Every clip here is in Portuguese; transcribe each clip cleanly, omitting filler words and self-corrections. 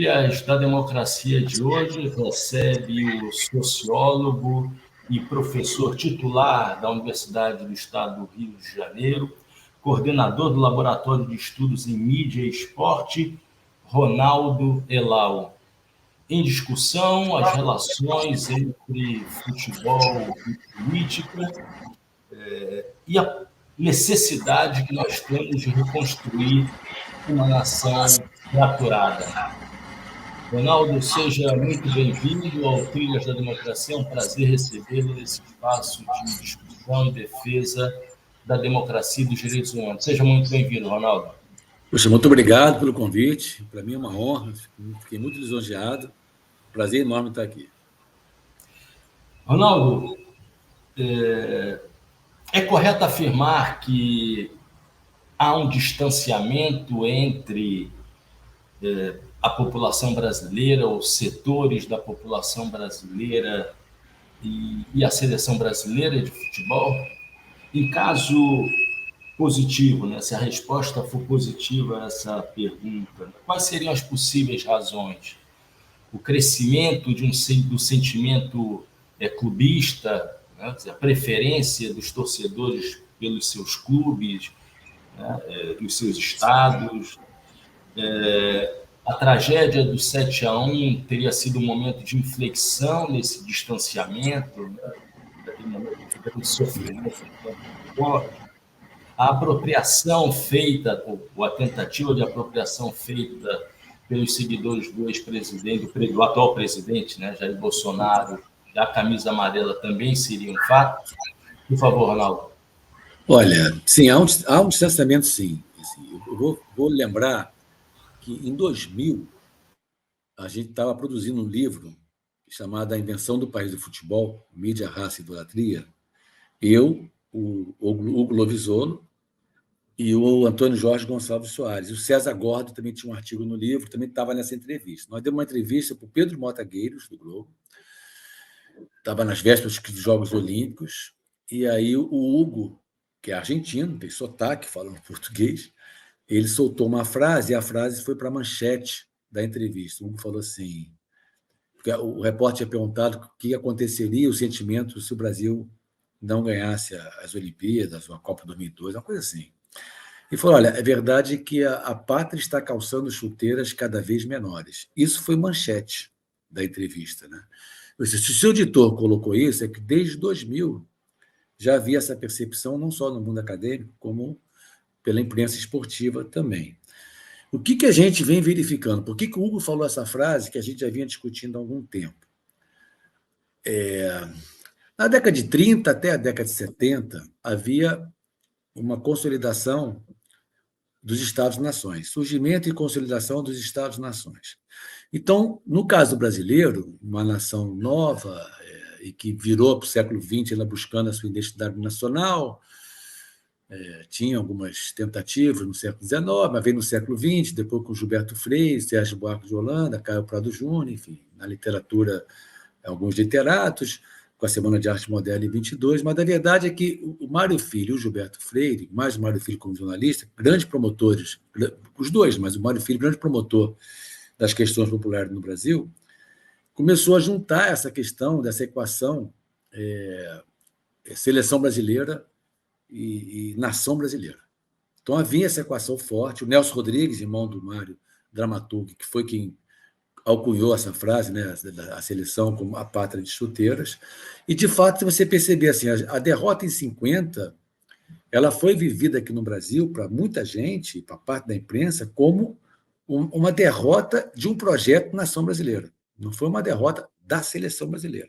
Trilhas da Democracia de hoje recebe o sociólogo e professor titular da Universidade do Estado do Rio de Janeiro, coordenador do Laboratório de Estudos em Mídia e Esporte, Ronaldo Elal. Em discussão, as relações entre futebol e política e a necessidade que nós temos de reconstruir uma nação fraturada. Ronaldo, seja muito bem-vindo ao Trilhas da Democracia. É um prazer recebê-lo nesse espaço de discussão e defesa da democracia e dos direitos humanos. Seja muito bem-vindo, Ronaldo. Poxa, muito obrigado pelo convite. Para mim é uma honra. Fiquei muito lisonjeado. Prazer enorme estar aqui. Ronaldo, é correto afirmar que há um distanciamento entre a população brasileira, os setores da população brasileira e a seleção brasileira de futebol? Em caso positivo, né, se a resposta for positiva a essa pergunta, quais seriam as possíveis razões? O crescimento do sentimento clubista, né, a preferência dos torcedores pelos seus clubes, né, dos seus estados. A tragédia do 7-1 teria sido um momento de inflexão nesse distanciamento, né, daquele momento de sofrimento. A apropriação feita, ou a tentativa de apropriação feita pelos seguidores do ex-presidente, do atual presidente, né, Jair Bolsonaro, da camisa amarela, também seria um fato? Por favor, Ronaldo. Olha, sim, há um distanciamento, sim. Eu vou lembrar que, em 2000, a gente estava produzindo um livro chamado A Invenção do País do Futebol, Mídia, Raça e Idolatria. Eu, o Hugo Lovisolo e o Antônio Jorge Gonçalves Soares. E o César Gordo também tinha um artigo no livro, também estava nessa entrevista. Nós demos uma entrevista para o Pedro Mota Gueiros, do Globo, estava nas vésperas dos Jogos Olímpicos, e aí o Hugo, que é argentino, tem sotaque, falando português, ele soltou uma frase, e a frase foi para a manchete da entrevista. O Hugo falou assim, porque o repórter tinha perguntado o que aconteceria, o sentimento, se o Brasil não ganhasse as Olimpíadas, ou a Copa 2002, uma coisa assim. E falou, olha, é verdade que a pátria está calçando chuteiras cada vez menores. Isso foi manchete da entrevista, né? Se o seu editor colocou isso, é que desde 2000 já havia essa percepção, não só no mundo acadêmico, como pela imprensa esportiva também. O que a gente vem verificando? Por que o Hugo falou essa frase que a gente já vinha discutindo há algum tempo? Na década de 30 até a década de 70, havia uma consolidação dos Estados-nações, surgimento e consolidação dos Estados-nações. Então, no caso brasileiro, uma nação nova e que virou para o século XX, ela buscando a sua identidade nacional, tinha algumas tentativas no século XIX, mas veio no século XX, depois com Gilberto Freire, Sérgio Buarque de Holanda, Caio Prado Júnior, enfim, na literatura, alguns literatos, com a Semana de Arte Moderna em 22, mas a verdade é que o Mário Filho e o Gilberto Freire, mais o Mário Filho como jornalista, grandes promotores, os dois, mas o Mário Filho, grande promotor das questões populares no Brasil, começou a juntar essa questão, dessa equação, seleção brasileira e nação brasileira. Então havia essa equação forte. O Nelson Rodrigues, irmão do Mário, dramaturgo, que foi quem alcunhou essa frase, né, a seleção como a pátria de chuteiras. E, de fato, se você perceber, assim, a derrota em 50, ela foi vivida aqui no Brasil, para muita gente, para parte da imprensa, como uma derrota de um projeto nação brasileira. Não foi uma derrota da seleção brasileira.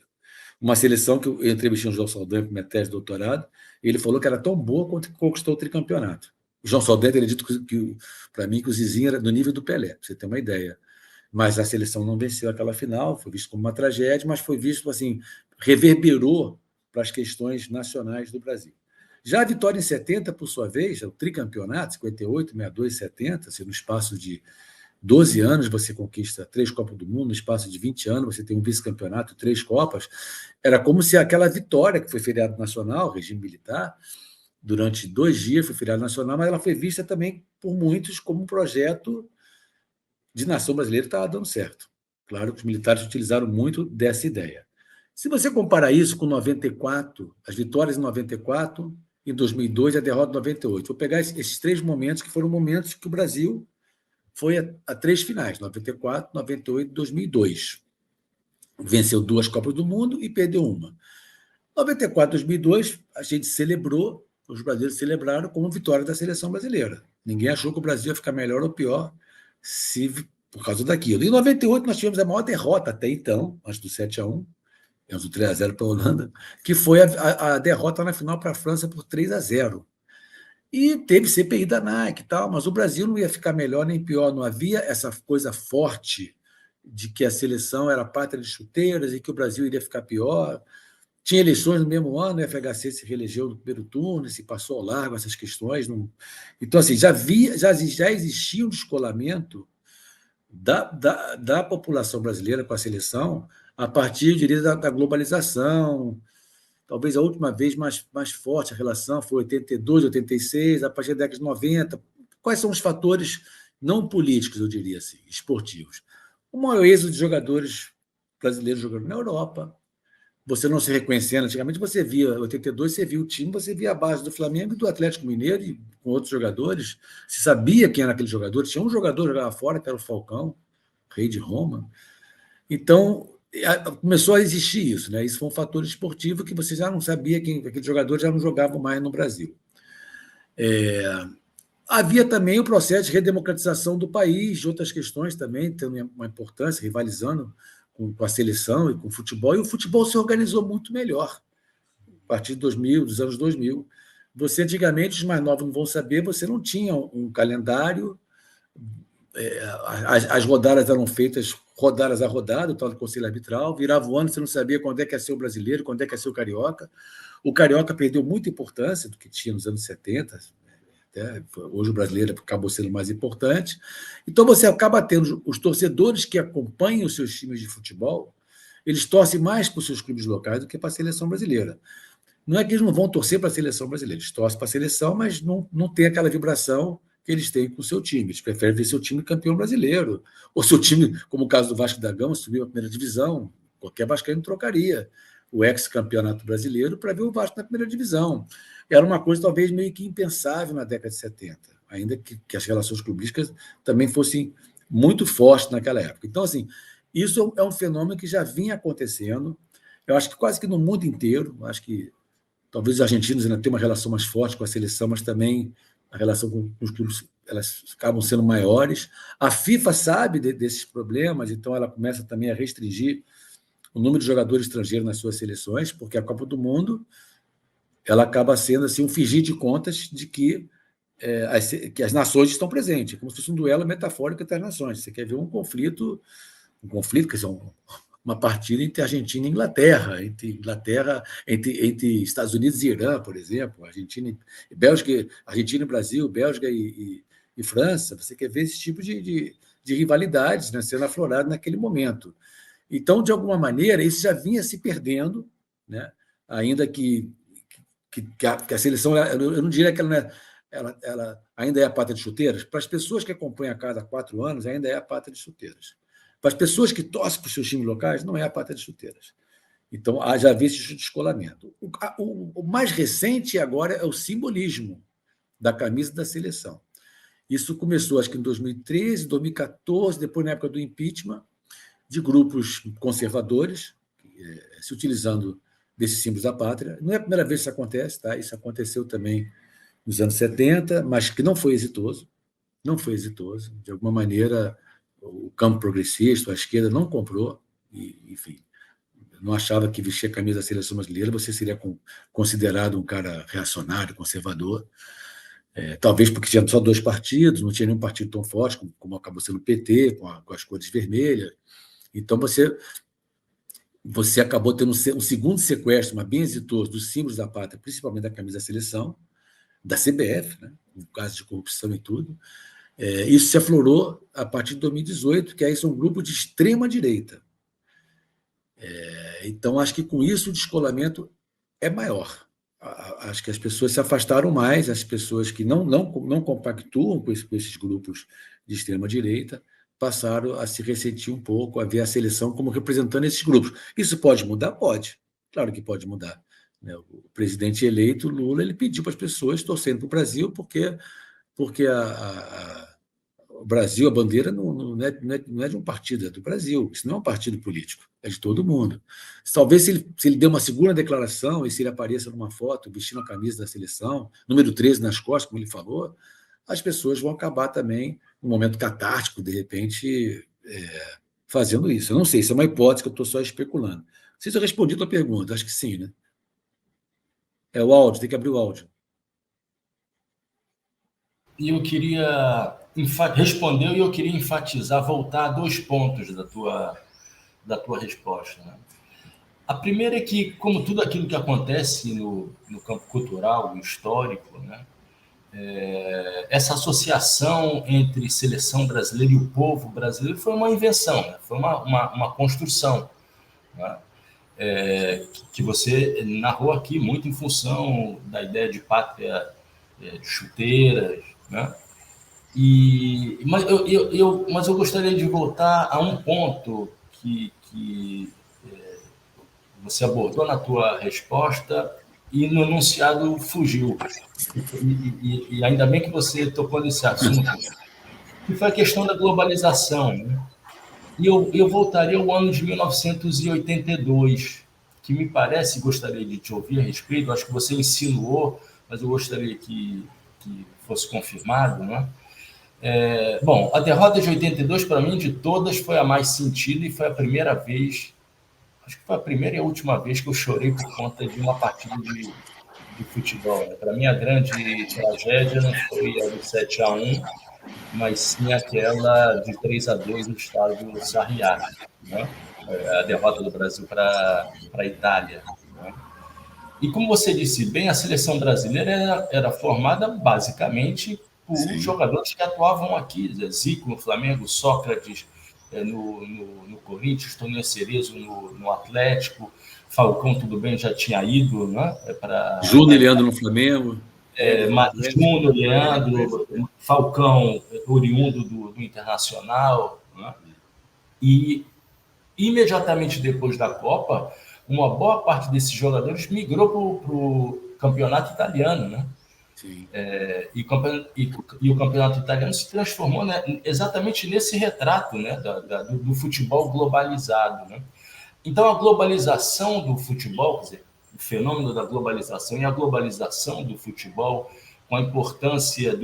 Uma seleção que eu entrevistei o João Saldanha com minha tese de doutorado, e ele falou que era tão boa quanto que conquistou o tricampeonato. O João Saldanha teria dito para mim que o Zizinho era do nível do Pelé, para você ter uma ideia. Mas a seleção não venceu aquela final, foi visto como uma tragédia, mas foi visto assim, reverberou para as questões nacionais do Brasil. Já a vitória em 70, por sua vez, o tricampeonato, 58, 62, 70, assim, no espaço de 12 anos você conquista 3 Copas do Mundo, no espaço de 20 anos você tem um vice-campeonato, 3 Copas, era como se aquela vitória, que foi feriado nacional, regime militar, durante 2 dias foi feriado nacional, mas ela foi vista também por muitos como um projeto de nação brasileira estava dando certo. Claro que os militares utilizaram muito dessa ideia. Se você comparar isso com 94, as vitórias em 94, em 2002 e a derrota em 98, vou pegar esses três momentos que foram momentos que o Brasil foi a três finais, 94, 98 e 2002. Venceu duas Copas do Mundo e perdeu uma. 94, 2002, a gente celebrou, os brasileiros celebraram como vitória da seleção brasileira. Ninguém achou que o Brasil ia ficar melhor ou pior por causa daquilo. Em 98, nós tivemos a maior derrota até então, antes do 7-1, tivemos o 3-0 para a Holanda, que foi a derrota na final para a França por 3-0. E teve CPI da Nike e tal, mas o Brasil não ia ficar melhor nem pior, não havia essa coisa forte de que a seleção era pátria de chuteiras e que o Brasil iria ficar pior. Tinha eleições no mesmo ano, o FHC se reelegeu no primeiro turno, se passou ao largo essas questões. Não... Então, assim, já existia um descolamento da população brasileira com a seleção a partir, eu diria, da globalização. Talvez a última vez mais forte a relação foi 82, 86, a partir da década de 90. Quais são os fatores não políticos, eu diria assim, esportivos? O maior êxodo de jogadores brasileiros jogando na Europa, você não se reconhecendo. Antigamente você via, em 82 você via o time, você via a base do Flamengo e do Atlético Mineiro e com outros jogadores, se sabia quem era aquele jogador. Tinha um jogador que jogava fora, que era o Falcão, rei de Roma. Então, começou a existir isso, né? Isso foi um fator esportivo que você já não sabia quem aqueles jogadores já não jogavam mais no Brasil. Havia também o processo de redemocratização do país, de outras questões também, tendo uma importância, rivalizando com a seleção e com o futebol, e o futebol se organizou muito melhor a partir de 2000, dos anos 2000. Você, antigamente, os mais novos não vão saber, você não tinha um calendário, as rodadas eram feitas rodadas a rodada, o tal do Conselho Arbitral, virava o ano, você não sabia quando é que ia ser o brasileiro, quando é que ia ser o carioca. O carioca perdeu muita importância do que tinha nos anos 70, hoje o brasileiro acabou sendo mais importante. Então, você acaba tendo os torcedores que acompanham os seus times de futebol, eles torcem mais para os seus clubes locais do que para a seleção brasileira. Não é que eles não vão torcer para a seleção brasileira, eles torcem para a seleção, mas não tem aquela vibração que eles têm com o seu time. Eles preferem ver seu time campeão brasileiro. Ou seu time, como o caso do Vasco da Gama, subiu à primeira divisão, qualquer vascaíno trocaria o ex-campeonato brasileiro para ver o Vasco na primeira divisão. Era uma coisa talvez meio que impensável na década de 70, ainda que as relações clubísticas também fossem muito fortes naquela época. Então, assim, isso é um fenômeno que já vinha acontecendo, eu acho que quase que no mundo inteiro. Acho que talvez os argentinos ainda tenham uma relação mais forte com a seleção, mas também a relação com os clubes, elas acabam sendo maiores. A FIFA sabe desses problemas, então ela começa também a restringir o número de jogadores estrangeiros nas suas seleções, porque a Copa do Mundo ela acaba sendo assim, um fingir de contas de que as nações estão presentes, como se fosse um duelo metafórico entre as nações. Você quer ver um conflito, quer dizer, uma partida entre Argentina e Inglaterra, entre Estados Unidos e Irã, por exemplo, Argentina e Brasil, Bélgica e França. Você quer ver esse tipo de rivalidades, né, sendo aflorado naquele momento. Então, de alguma maneira, isso já vinha se perdendo, né, ainda que a seleção, eu não diria que ela ainda é a pátria de chuteiras. Para as pessoas que acompanham a cada 4 anos, ainda é a pátria de chuteiras. Para as pessoas que torcem para os seus times locais, não é a pátria de chuteiras. Então, já havia esse descolamento. O mais recente agora é o simbolismo da camisa da seleção. Isso começou, acho que em 2013, 2014, depois na época do impeachment, de grupos conservadores, se utilizando desses símbolos da pátria. Não é a primeira vez que isso acontece, tá? Isso aconteceu também nos anos 70, mas que não foi exitoso. Não foi exitoso. De alguma maneira, o campo progressista, a esquerda, não comprou, e, enfim, não achava que vestir a camisa da seleção brasileira você seria considerado um cara reacionário, conservador. Talvez porque tinha só 2 partidos, não tinha nenhum partido tão forte como acabou sendo o PT, com as cores vermelhas. Então, você acabou tendo um segundo sequestro, mas bem exitoso, dos símbolos da pátria, principalmente da camisa da seleção, da CBF, né, no caso de corrupção e tudo. Isso se aflorou a partir de 2018, que aí são grupos de extrema-direita. Então, acho que com isso o descolamento é maior. Acho que as pessoas se afastaram mais, as pessoas que não compactuam com esses grupos de extrema-direita passaram a se ressentir um pouco, a ver a seleção como representando esses grupos. Isso pode mudar? Pode. Claro que pode mudar. Né? O presidente eleito, Lula, ele pediu para as pessoas torcendo para o Brasil, porque o Brasil, a bandeira, não é de um partido, é do Brasil. Isso não é um partido político, é de todo mundo. Talvez, se ele der uma segunda declaração e se ele apareça numa foto vestindo a camisa da seleção, número 13 nas costas, como ele falou, as pessoas vão acabar também, num momento catártico, de repente, fazendo isso. Eu não sei, isso é uma hipótese que eu estou só especulando. Não sei se eu respondi a tua pergunta, acho que sim, né? É o áudio, tem que abrir o áudio. E eu queria responder e eu queria enfatizar, voltar a 2 pontos da tua resposta. Né? A primeira é que, como tudo aquilo que acontece no campo cultural, histórico, né? Essa associação entre seleção brasileira e o povo brasileiro foi uma invenção, né? Foi uma construção, né? Que você narrou aqui, muito em função da ideia de pátria de chuteiras, né? Mas eu gostaria de voltar a um ponto que você abordou na tua resposta e no enunciado fugiu. E ainda bem que você tocou nesse assunto, que foi a questão da globalização. Né? E eu voltaria ao ano de 1982, que me parece, gostaria de te ouvir a respeito, acho que você insinuou, mas eu gostaria que fosse confirmado, né? Bom, a derrota de 82, para mim, de todas, foi a mais sentida e foi a primeira vez, acho que foi a primeira e a última vez que eu chorei por conta de uma partida de futebol. Né? Para mim, a grande tragédia não foi a do 7-1, mas sim aquela de 3-2 no estádio Sarriá, né? A derrota do Brasil para a Itália. Né? E como você disse bem, a seleção brasileira era formada basicamente por jogadores que atuavam aqui, Zico no Flamengo, Sócrates no Corinthians, Toninho Cerezo no Atlético, Falcão, tudo bem, já tinha ido, né? Júnior e Leandro no Flamengo. Júnior, Leandro, Falcão, oriundo do Internacional. Né? E imediatamente depois da Copa, uma boa parte desses jogadores migrou para o campeonato italiano, né? Sim. E o campeonato italiano se transformou, né, exatamente nesse retrato, né, do futebol globalizado. Né? Então, a globalização do futebol, quer dizer, o fenômeno da globalização e a globalização do futebol, com a importância,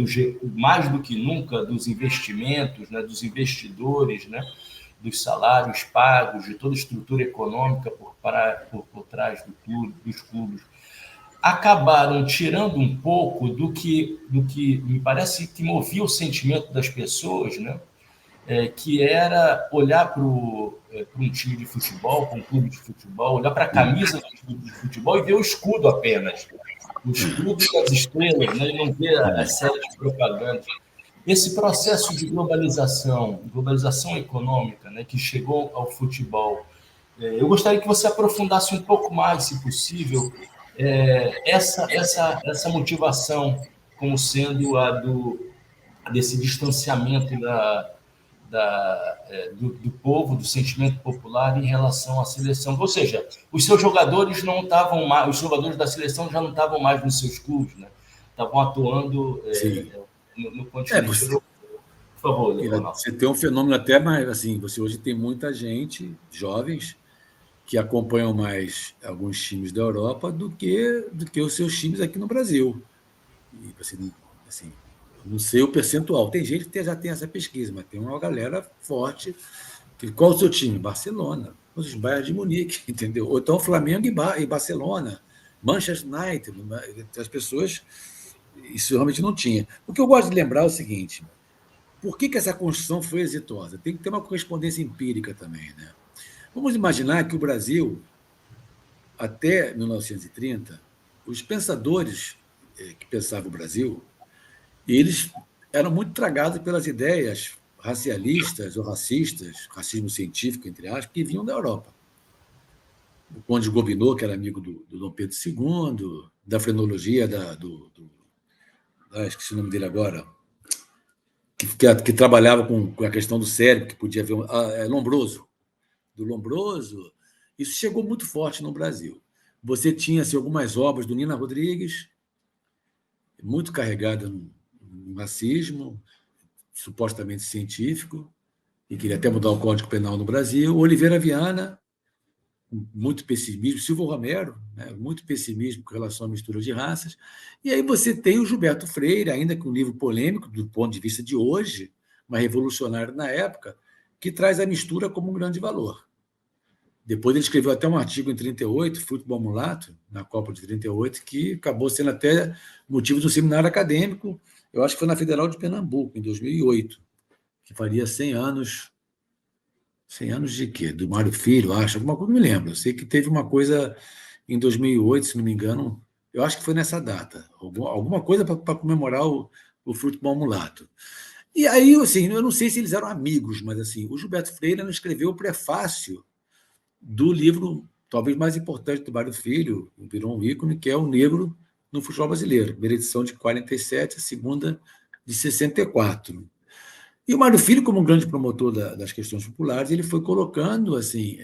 mais do que nunca, dos investimentos, né, dos investidores, né, dos salários pagos, de toda a estrutura econômica por trás dos clubes, acabaram tirando um pouco do que me parece que movia o sentimento das pessoas, né? Que era olhar para um time de futebol, para um clube de futebol, olhar para a camisa do clube de futebol e ver o escudo apenas. O escudo das estrelas, né? E não ver as séries de propaganda. Esse processo de globalização econômica, né, que chegou ao futebol, eu gostaria que você aprofundasse um pouco mais, se possível, essa motivação como sendo desse distanciamento do povo, do sentimento popular em relação à seleção. Ou seja, os seus jogadores não estavam mais, os jogadores da seleção já não estavam mais nos seus clubes, né? Estavam atuando no continente europeu. Por favor, Leonardo. Você tem um fenômeno até mais assim, você hoje tem muita gente, jovens, que acompanham mais alguns times da Europa do que os seus times aqui no Brasil. E assim, não sei o percentual. Tem gente que já tem essa pesquisa, mas tem uma galera forte. Qual é o seu time? Barcelona. Os Bayern de Munique, entendeu? Ou então Flamengo e Barcelona, Manchester United. As pessoas, isso realmente não tinha. O que eu gosto de lembrar é o seguinte: por que essa construção foi exitosa? Tem que ter uma correspondência empírica também, né? Vamos imaginar que o Brasil, até 1930, os pensadores que pensavam o Brasil, eles eram muito tragados pelas ideias racialistas ou racistas, racismo científico, entre aspas, que vinham da Europa. O Conde Gobineau, que era amigo do Dom Pedro II, da frenologia esqueci o nome dele agora, que trabalhava com a questão do cérebro, que podia ver Lombroso. Do Lombroso, isso chegou muito forte no Brasil. Você tinha assim, algumas obras do Nina Rodrigues, muito carregada no racismo, supostamente científico, e queria até mudar o Código Penal no Brasil. Oliveira Viana, muito pessimismo. Silvio Romero, né, muito pessimismo com relação à mistura de raças. E aí você tem o Gilberto Freire, ainda com um livro polêmico, do ponto de vista de hoje, mas revolucionário na época, que traz a mistura como um grande valor. Depois ele escreveu até um artigo em 1938, Futebol Mulato, na Copa de 1938, que acabou sendo até motivo de um seminário acadêmico, eu acho que foi na Federal de Pernambuco, em 2008, que faria 100 anos. 100 anos de quê? Do Mário Filho, acho, alguma coisa, não me lembro. Eu sei que teve uma coisa em 2008, se não me engano, eu acho que foi nessa data, alguma coisa para comemorar o Futebol Mulato. E aí, assim, eu não sei se eles eram amigos, mas assim, o Gilberto Freire não escreveu o prefácio do livro talvez mais importante do Mário Filho, virou um ícone, que é O Negro no Futebol Brasileiro, primeira edição de 47, a segunda de 64. E o Mário Filho, como um grande promotor das questões populares, ele foi colocando assim,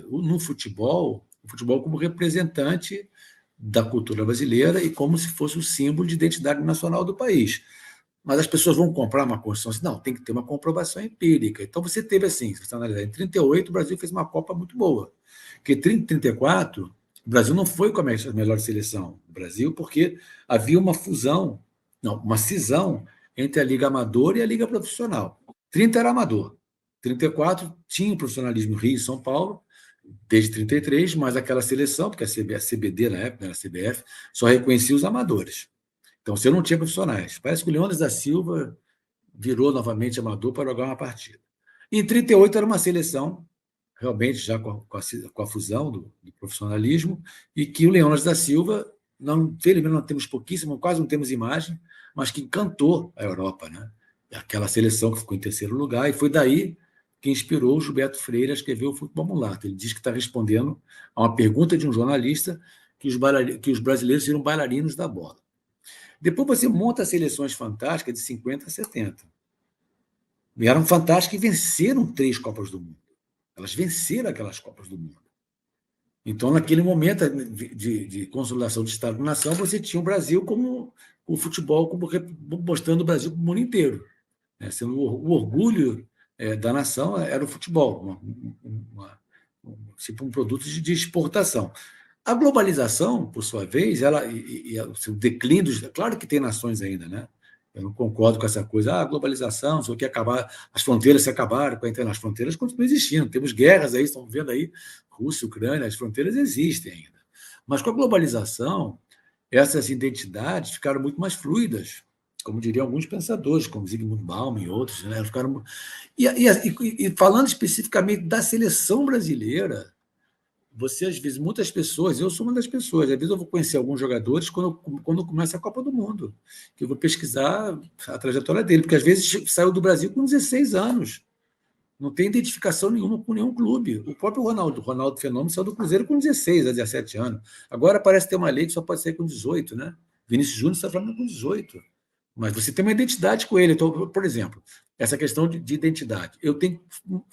no futebol, o futebol como representante da cultura brasileira e como se fosse o símbolo de identidade nacional do país. Mas as pessoas vão comprar uma construção assim, não, tem que ter uma comprovação empírica. Então você teve assim, se você analisar, em 38 o Brasil fez uma Copa muito boa, porque em 34 o Brasil não foi com a melhor seleção do Brasil, porque havia uma fusão, não, uma cisão entre a Liga Amadora e a Liga Profissional. 30 era amador, 34 tinha o profissionalismo Rio e São Paulo, desde 33, mas aquela seleção, porque a CBD na época, era a CBF, só reconhecia os amadores. Então, você não tinha profissionais. Parece que o Leônidas da Silva virou novamente amador para jogar uma partida. Em 38 era uma seleção, realmente já com a fusão do profissionalismo, e que o Leônidas da Silva, infelizmente não temos pouquíssimo, quase não temos imagem, mas que encantou a Europa, né? Aquela seleção que ficou em terceiro lugar, e foi daí que inspirou o Gilberto Freire a escrever o Futebol Mulato. Ele diz que está respondendo a uma pergunta de um jornalista que os brasileiros seriam bailarinos da bola. Depois você monta seleções fantásticas de 50 a 70. E eram fantásticas e venceram 3 Copas do Mundo. Elas venceram aquelas Copas do Mundo. Então, naquele momento de consolidação de Estado-nação, você tinha o Brasil como o futebol, como mostrando o Brasil para o mundo inteiro. Sendo o orgulho da nação era o futebol, tipo um produto de exportação. A globalização, por sua vez, o declínio, claro que tem nações ainda, né? Eu não concordo com essa coisa, a globalização, só que acabar, as fronteiras se acabaram, as fronteiras continuam existindo, temos guerras aí, estamos vendo aí, Rússia, Ucrânia, as fronteiras existem ainda. Mas com a globalização, essas identidades ficaram muito mais fluidas, como diriam alguns pensadores, como Zygmunt Bauman e outros, né? Ficaram... E falando especificamente da seleção brasileira, você, às vezes, muitas pessoas, eu sou uma das pessoas, às vezes eu vou conhecer alguns jogadores quando começa a Copa do Mundo, que eu vou pesquisar a trajetória dele, porque às vezes saiu do Brasil com 16 anos, não tem identificação nenhuma com nenhum clube. O próprio Ronaldo Fenômeno saiu do Cruzeiro com 16 a 17 anos. Agora parece ter uma lei que só pode sair com 18, né? Vinícius Júnior está falando com 18. Mas você tem uma identidade com ele. Então, por exemplo, essa questão de identidade. Eu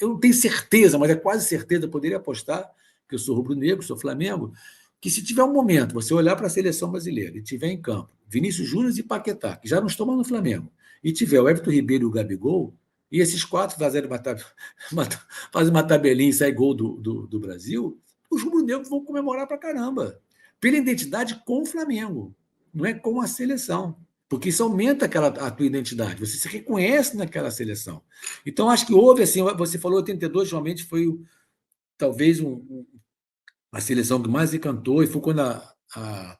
não tenho certeza, mas é quase certeza, eu poderia apostar, que eu sou rubro-negro, sou Flamengo, que se tiver um momento, você olhar para a seleção brasileira e tiver em campo Vinícius Júnior e Paquetá, que já não estão mais no Flamengo, e tiver o Everton Ribeiro e o Gabigol, e esses 4 fazem uma tabelinha e sai gol do Brasil, os rubro-negros vão comemorar para caramba, pela identidade com o Flamengo, não é com a seleção. Porque isso aumenta a tua identidade, você se reconhece naquela seleção. Então, acho que houve, assim, você falou 82, realmente foi talvez a seleção que mais encantou, e foi quando a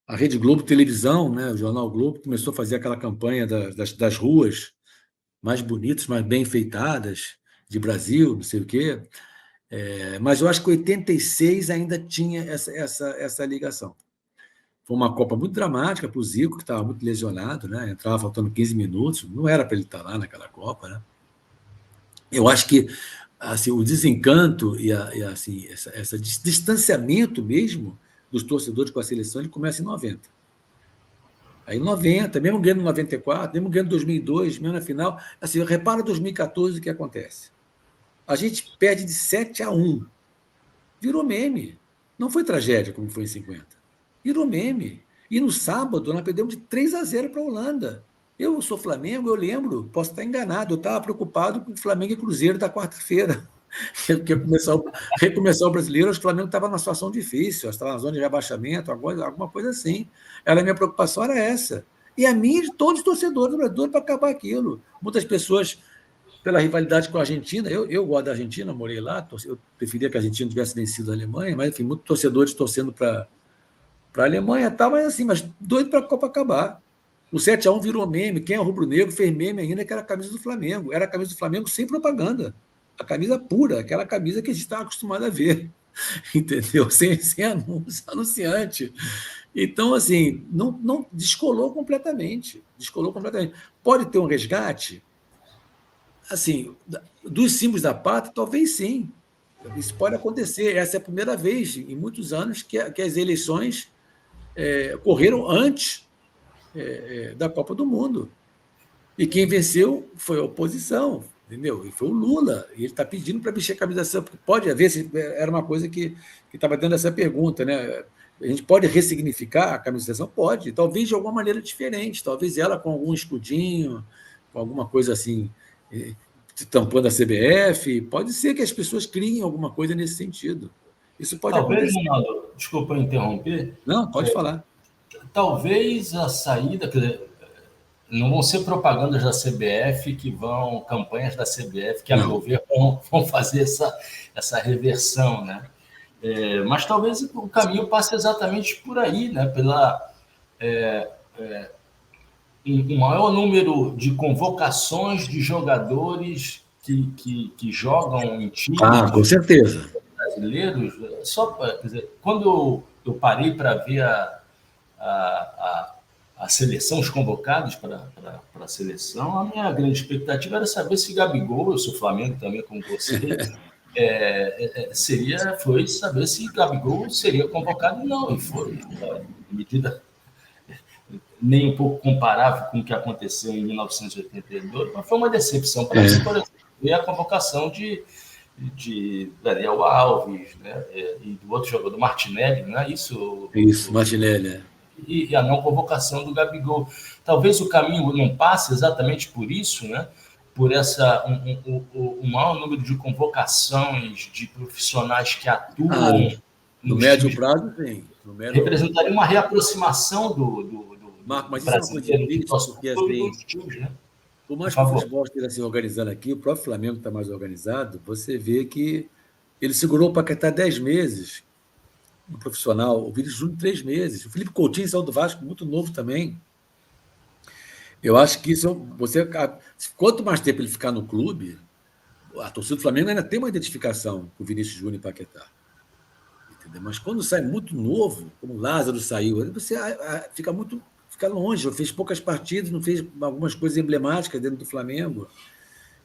Rede Globo Televisão, né, o Jornal Globo, começou a fazer aquela campanha das ruas mais bonitas, mais bem enfeitadas de Brasil, não sei o quê. Mas eu acho que 86 ainda tinha essa ligação. Foi uma Copa muito dramática para o Zico, que estava muito lesionado, né? Entrava faltando 15 minutos, não era para ele estar lá naquela Copa, né? Eu acho que assim, o desencanto e assim, esse distanciamento mesmo dos torcedores com a seleção, ele começa em 90. Aí 90, mesmo ganhando em 94, mesmo ganhando em 2002, mesmo na final. Assim, repara 2014 o que acontece. A gente perde de 7-1. Virou meme. Não foi tragédia como foi em 50. Virou meme. E no sábado nós perdemos de 3-0 para a Holanda. Eu sou Flamengo, eu lembro, posso estar enganado, eu estava preocupado com o Flamengo e Cruzeiro da quarta-feira. Porque recomeçar o brasileiro, acho que o Flamengo estava numa situação difícil, estava na zona de rebaixamento, alguma coisa assim. A minha preocupação era essa. E a minha, de todos os torcedores do Brasil, para acabar aquilo. Muitas pessoas, pela rivalidade com a Argentina, eu gosto da Argentina, morei lá, eu preferia que a Argentina tivesse vencido a Alemanha, mas, enfim, muitos torcedores torcendo para a Alemanha, tá, mas assim, mas doido para a Copa acabar. O 7-1 virou meme. Quem é rubro-negro fez meme ainda, que era a camisa do Flamengo. Era a camisa do Flamengo sem propaganda. A camisa pura, aquela camisa que a gente está acostumado a ver. Entendeu? Sem anúncio, anunciante. Então, assim, não descolou completamente. Descolou completamente. Pode ter um resgate? Assim, dos símbolos da pátria, talvez sim. Isso pode acontecer. Essa é a primeira vez em muitos anos que as eleições ocorreram antes da Copa do Mundo. E quem venceu foi a oposição, entendeu? E foi o Lula. E ele está pedindo para mexer a camisa. Pode haver, era uma coisa que estava dando essa pergunta, né? A gente pode ressignificar a camisa de seleção? Pode, talvez de alguma maneira diferente, talvez ela com algum escudinho, com alguma coisa assim, tampando a CBF. Pode ser que as pessoas criem alguma coisa nesse sentido. Isso pode Talvez, acontecer. Ronaldo, desculpa interromper. Não, pode falar. Talvez a saída, quer dizer, não vão ser propagandas da CBF que vão, campanhas da CBF que, a meu ver, vão fazer essa reversão, né? Mas talvez o caminho passe exatamente por aí, né? Pela um maior número de convocações de jogadores que jogam em times com certeza. brasileiros. Quer dizer, quando eu parei para ver a seleção, os convocados para a seleção, a minha grande expectativa era saber se Gabigol, eu sou Flamengo também como você, foi saber se Gabigol seria convocado. Não, e foi, medida nem um pouco comparável com o que aconteceu em 1982, mas foi uma decepção para mim, por exemplo, e a convocação de Daniel Alves, né, e do outro jogador, Martinelli, não é isso? Isso, Martinelli. E a não convocação do Gabigol. Talvez o caminho não passe exatamente por isso, né? Por o maior número de convocações de profissionais que atuam no médio prazo, sim. Representaria uma reaproximação do Marco, mas isso é uma coisa difícil, porque assim, times, né? por mais que o futebol esteja se organizando aqui, o próprio Flamengo está mais organizado, você vê que ele segurou o Paquetá 10 meses, no profissional, o Vinícius Júnior 3 meses, o Felipe Coutinho saiu do Vasco muito novo também. Eu acho que isso, quanto mais tempo ele ficar no clube, a torcida do Flamengo ainda tem uma identificação com o Vinícius Júnior e Paquetá. Entendeu? Mas quando sai muito novo, como o Lázaro saiu, você fica longe, fez poucas partidas, não fez algumas coisas emblemáticas dentro do Flamengo.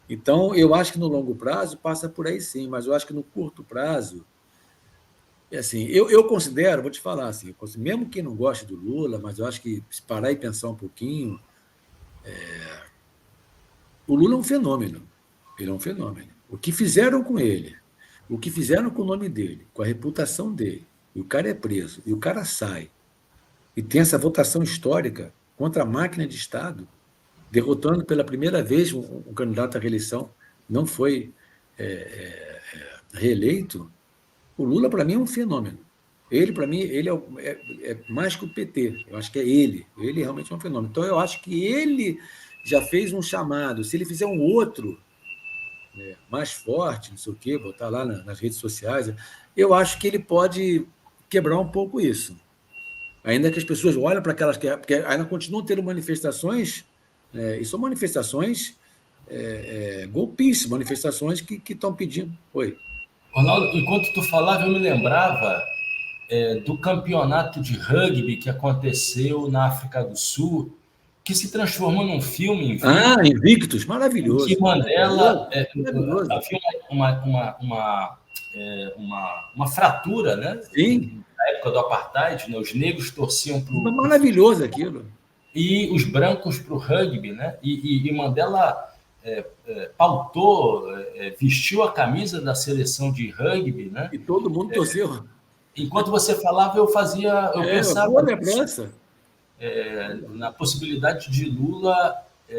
Então, eu acho que no longo prazo passa por aí sim, mas eu acho que no curto prazo, assim, eu considero, vou te falar assim, mesmo quem não gosta do Lula, mas eu acho que se parar e pensar um pouquinho, o Lula é um fenômeno. Ele é um fenômeno. O que fizeram com ele, o que fizeram com o nome dele, com a reputação dele, e o cara é preso, e o cara sai, e tem essa votação histórica contra a máquina de Estado, derrotando pela primeira vez um candidato à reeleição, não foi reeleito. O Lula, para mim, é um fenômeno. Ele, para mim, ele é mais que o PT. Eu acho que é ele. Ele realmente é um fenômeno. Então, eu acho que ele já fez um chamado. Se ele fizer um outro mais forte, não sei o quê, botar lá nas redes sociais, eu acho que ele pode quebrar um pouco isso. Ainda que as pessoas olhem para aquelas porque ainda continuam tendo manifestações, e são manifestações golpistas, manifestações que estão pedindo. Oi. Ronaldo, enquanto tu falava, eu me lembrava do campeonato de rugby que aconteceu na África do Sul, que se transformou num filme. Invictus, maravilhoso. Que Mandela havia uma fratura, né? Sim. Na época do apartheid, né? Os negros torciam para o. Maravilhoso aquilo. e os brancos para o rugby, né? E Mandela pautou, vestiu a camisa da seleção de rugby, né? E todo mundo torceu. Enquanto você falava, eu pensava Boa lembrança. na possibilidade de Lula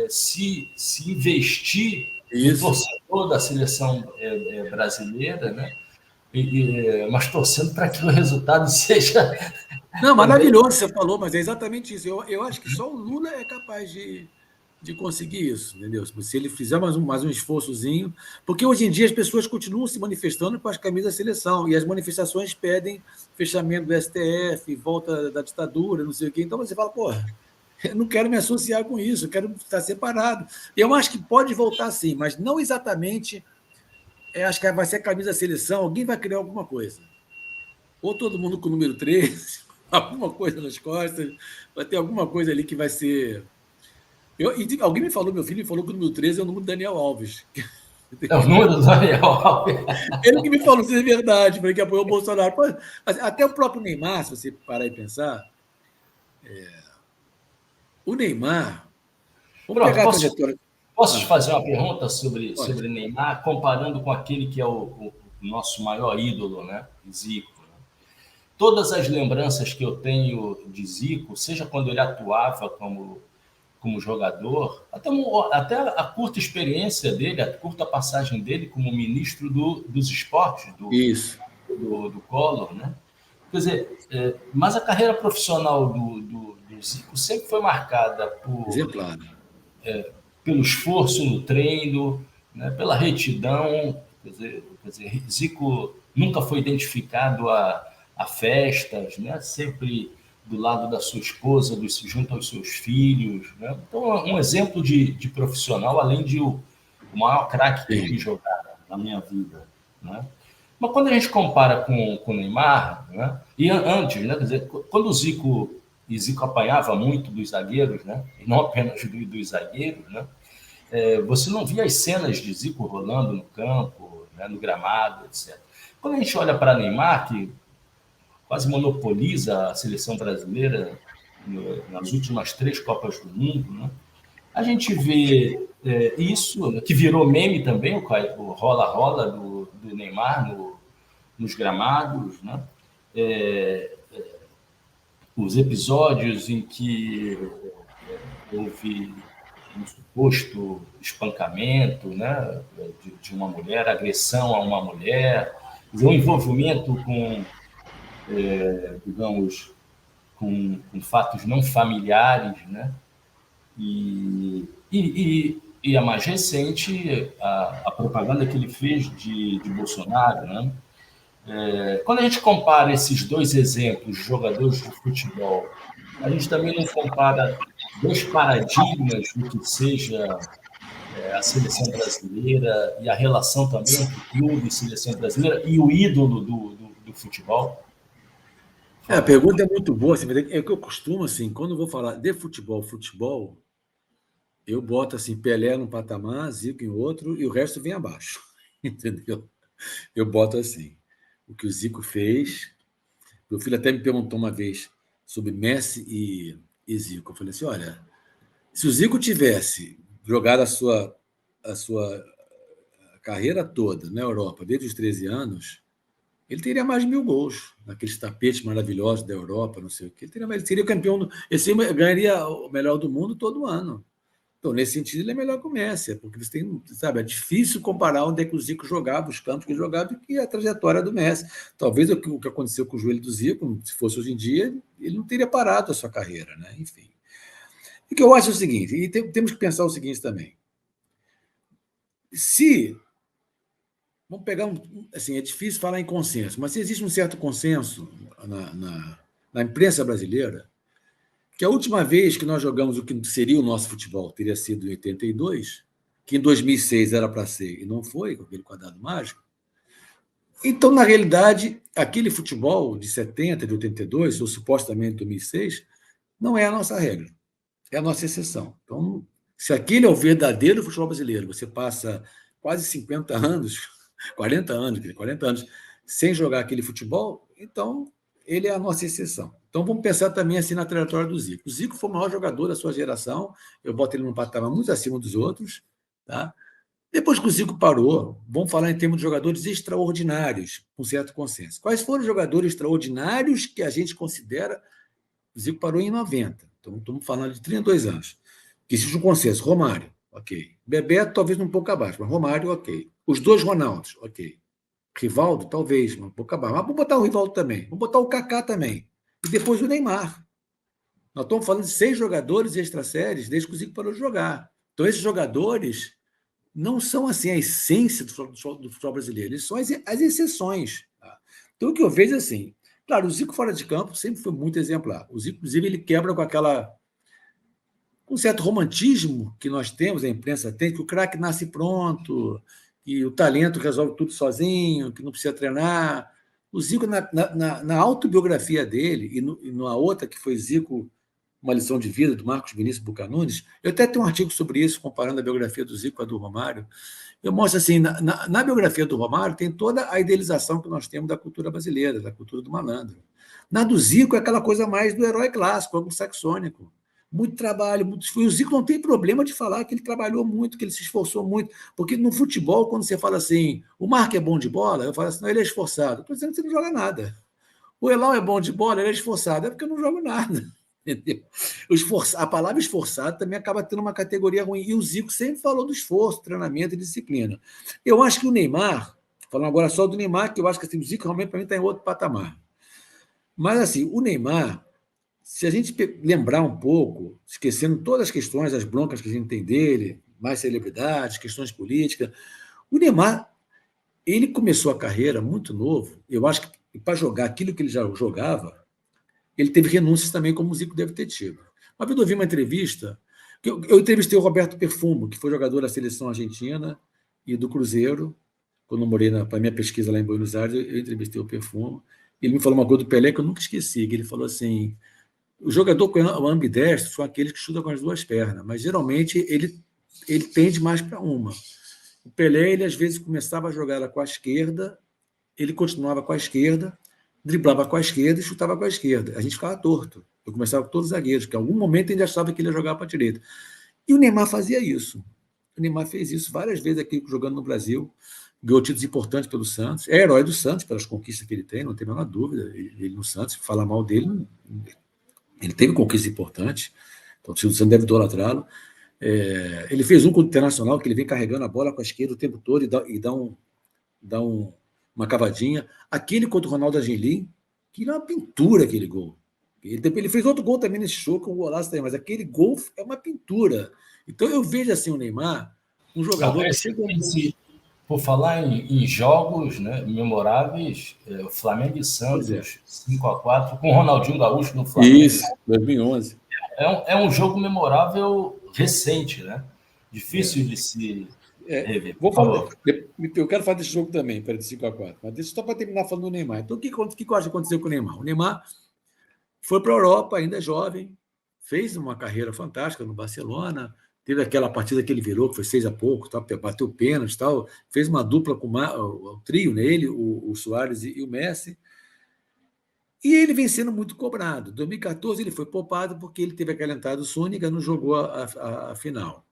se investir no Isso. torcedor da seleção brasileira, né? Mas torcendo para que o resultado seja. Não, maravilhoso você falou, mas é exatamente isso. Eu acho que só o Lula é capaz de conseguir isso, entendeu? Se ele fizer mais um esforçozinho, porque hoje em dia as pessoas continuam se manifestando com as camisas da seleção, e as manifestações pedem fechamento do STF, volta da ditadura, não sei o quê. Então você fala, porra, eu não quero me associar com isso, eu quero estar separado. Eu acho que pode voltar sim, mas não exatamente. Acho que vai ser a camisa da seleção, alguém vai criar alguma coisa. Ou todo mundo com o número 13, alguma coisa nas costas, vai ter alguma coisa ali que vai ser. Alguém me falou, meu filho me falou que o número 13 é o número do Daniel Alves. É o número do Daniel Alves. Ele que me falou se é verdade, porque apoiou o Bolsonaro. Até o próprio Neymar, se você parar e pensar, o Neymar. Vamos Pronto, pegar a trajetória. Posso te fazer uma pergunta sobre Neymar, comparando com aquele que é o nosso maior ídolo, né? Zico. Né? Todas as lembranças que eu tenho de Zico, seja quando ele atuava como jogador, até a curta experiência dele, a curta passagem dele como ministro dos esportes do Collor, né? Quer dizer, mas a carreira profissional do Zico sempre foi marcada Exemplar. pelo esforço no treino, né, pela retidão. Quer dizer, Zico nunca foi identificado a festas, né, sempre do lado da sua esposa, junto aos seus filhos. Né? Então, um exemplo de profissional, além de o maior craque que eu vi jogar na minha vida. Né? Mas quando a gente compara com o Neymar, né, e antes, né, quer dizer, quando o Zico apanhava muito dos zagueiros, né, e não apenas dos zagueiros, né, você não via as cenas de Zico rolando no campo, né, no gramado, etc. Quando a gente olha para Neymar, que quase monopoliza a seleção brasileira nas últimas 3 Copas do Mundo, né? A gente vê isso, que virou meme também, o rola-rola do Neymar nos gramados, né? Os episódios em que houve um suposto espancamento, né, de uma mulher, agressão a uma mulher, o envolvimento com, digamos, com fatos não familiares, né? E a mais recente, a propaganda que ele fez de Bolsonaro, né? Quando a gente compara esses dois exemplos de jogadores de futebol, a gente também não compara 2 paradigmas do que seja a seleção brasileira e a relação também entre clube e seleção brasileira e o ídolo do futebol? A pergunta é muito boa. Assim, é que eu costumo, assim, quando eu vou falar de futebol, eu boto assim, Pelé num patamar, Zico em outro, e o resto vem abaixo. Entendeu? Eu boto assim. O que o Zico fez. Meu filho até me perguntou uma vez sobre Messi e Zico. Eu falei assim: olha, se o Zico tivesse jogado a sua carreira toda na Europa, desde os 13 anos, ele teria mais de 1.000 gols, naqueles tapetes maravilhosos da Europa, não sei o quê. Ele seria campeão, ele ganharia o melhor do mundo todo ano. Então, nesse sentido, ele é melhor que o Messi, porque você tem, sabe, é difícil comparar onde é que o Zico jogava, os campos que ele jogava, e a trajetória do Messi. Talvez o que aconteceu com o joelho do Zico, se fosse hoje em dia, ele não teria parado a sua carreira, né? Enfim. O que eu acho é o seguinte, e temos que pensar o seguinte também. Vamos pegar assim, é difícil falar em consenso, mas se existe um certo consenso na imprensa brasileira, que a última vez que nós jogamos o que seria o nosso futebol teria sido em 82, que em 2006 era para ser e não foi, com aquele quadrado mágico. Então, na realidade, aquele futebol de 70, de 82, ou supostamente 2006, não é a nossa regra, é a nossa exceção. Então, se aquele é o verdadeiro futebol brasileiro, você passa quase 50 anos, 40 anos sem jogar aquele futebol, então ele é a nossa exceção. Então, vamos pensar também assim na trajetória do Zico. O Zico foi o maior jogador da sua geração, eu boto ele num patamar muito acima dos outros. Tá? Depois que o Zico parou, vamos falar em termos de jogadores extraordinários, com certo consenso. Quais foram os jogadores extraordinários que a gente considera? O Zico parou em 90, então estamos falando de 32 anos. Que existe um consenso. Romário, ok. Bebeto, talvez um pouco abaixo, mas Romário, ok. Os dois Ronaldos, ok. Rivaldo, talvez, um pouco abaixo. Mas vamos botar o Rivaldo também. Vamos botar o Kaká também. E depois o Neymar. Nós estamos falando de 6 jogadores extra-séries desde que o Zico parou de jogar. Então, esses jogadores não são assim a essência do futebol brasileiro, eles são as exceções. Tá? Então, o que eu vejo é assim, claro, o Zico fora de campo sempre foi muito exemplar. O Zico, inclusive, ele quebra com um certo romantismo que nós temos, a imprensa tem, que o craque nasce pronto, que o talento resolve tudo sozinho, que não precisa treinar. O Zico, na autobiografia dele, e na outra, que foi Zico, uma lição de vida, do Marcos Vinícius Bucanunes, eu até tenho um artigo sobre isso, comparando a biografia do Zico com a do Romário. Eu mostro assim, na biografia do Romário tem toda a idealização que nós temos da cultura brasileira, da cultura do malandro. Na do Zico é aquela coisa mais do herói clássico, anglo-saxônico. Muito trabalho, muito esforço. O Zico não tem problema de falar que ele trabalhou muito, que ele se esforçou muito, porque no futebol, quando você fala assim, o Marco é bom de bola, eu falo assim, não, ele é esforçado. Estou dizendo que você não joga nada. O Elão é bom de bola, ele é esforçado, é porque eu não jogo nada. Entendeu? A palavra esforçado também acaba tendo uma categoria ruim. E o Zico sempre falou do esforço, treinamento e disciplina. Eu acho que o Neymar, falando agora só do Neymar, que eu acho que assim, o Zico realmente para mim está em outro patamar. Mas assim, o Neymar, se a gente lembrar um pouco, esquecendo todas as questões, as broncas que a gente tem dele, mais celebridades, questões políticas, o Neymar, ele começou a carreira muito novo. Eu acho que para jogar aquilo que ele já jogava, ele teve renúncias também, como o Zico deve ter tido. Uma vez eu vi uma entrevista, eu entrevistei o Roberto Perfumo, que foi jogador da seleção argentina e do Cruzeiro, quando eu morei para a minha pesquisa lá em Buenos Aires, eu entrevistei o Perfumo, ele me falou uma coisa do Pelé que eu nunca esqueci, que ele falou assim, o jogador com o ambidestro são aqueles que chutam com as duas pernas, mas geralmente ele tende mais para uma. O Pelé, ele às vezes começava a jogar ela com a esquerda, ele continuava com a esquerda, driblava com a esquerda e chutava com a esquerda. A gente ficava torto. Eu começava com todos os zagueiros, que em algum momento ele achava que ele ia jogar para a direita. E o Neymar fazia isso. O Neymar fez isso várias vezes aqui jogando no Brasil, ganhou títulos importantes pelo Santos, é herói do Santos pelas conquistas que ele tem, não tem a menor dúvida. Ele no Santos, falar mal dele, ele teve conquistas importantes, então o Santos deve idolatrá-lo. Ele fez um contra o Internacional, que ele vem carregando a bola com a esquerda o tempo todo e dá uma cavadinha. Aquele contra o Ronaldo Angelim, que é uma pintura aquele gol. Ele fez outro gol também nesse show, com um golaço também, mas aquele gol é uma pintura. Então eu vejo assim o Neymar, um jogador que chegou muito. Por falar em jogos, né, memoráveis, o Flamengo e Santos, 5-4, com o Ronaldinho Gaúcho no Flamengo. Isso, 2011. É um jogo memorável recente, né? Difícil de se rever. Eu quero falar desse jogo também, para de 5-4. Mas deixa só para terminar falando do Neymar. Então, o que eu acho que aconteceu com o Neymar? O Neymar foi para a Europa, ainda jovem, fez uma carreira fantástica no Barcelona, teve aquela partida que ele virou, que foi 6-pouco, tá, bateu pênalti e tal, fez uma dupla com o trio nele, o Suárez e o Messi. E ele vem sendo muito cobrado. Em 2014, ele foi poupado porque ele teve aquela entrada do Súñiga, não jogou a final.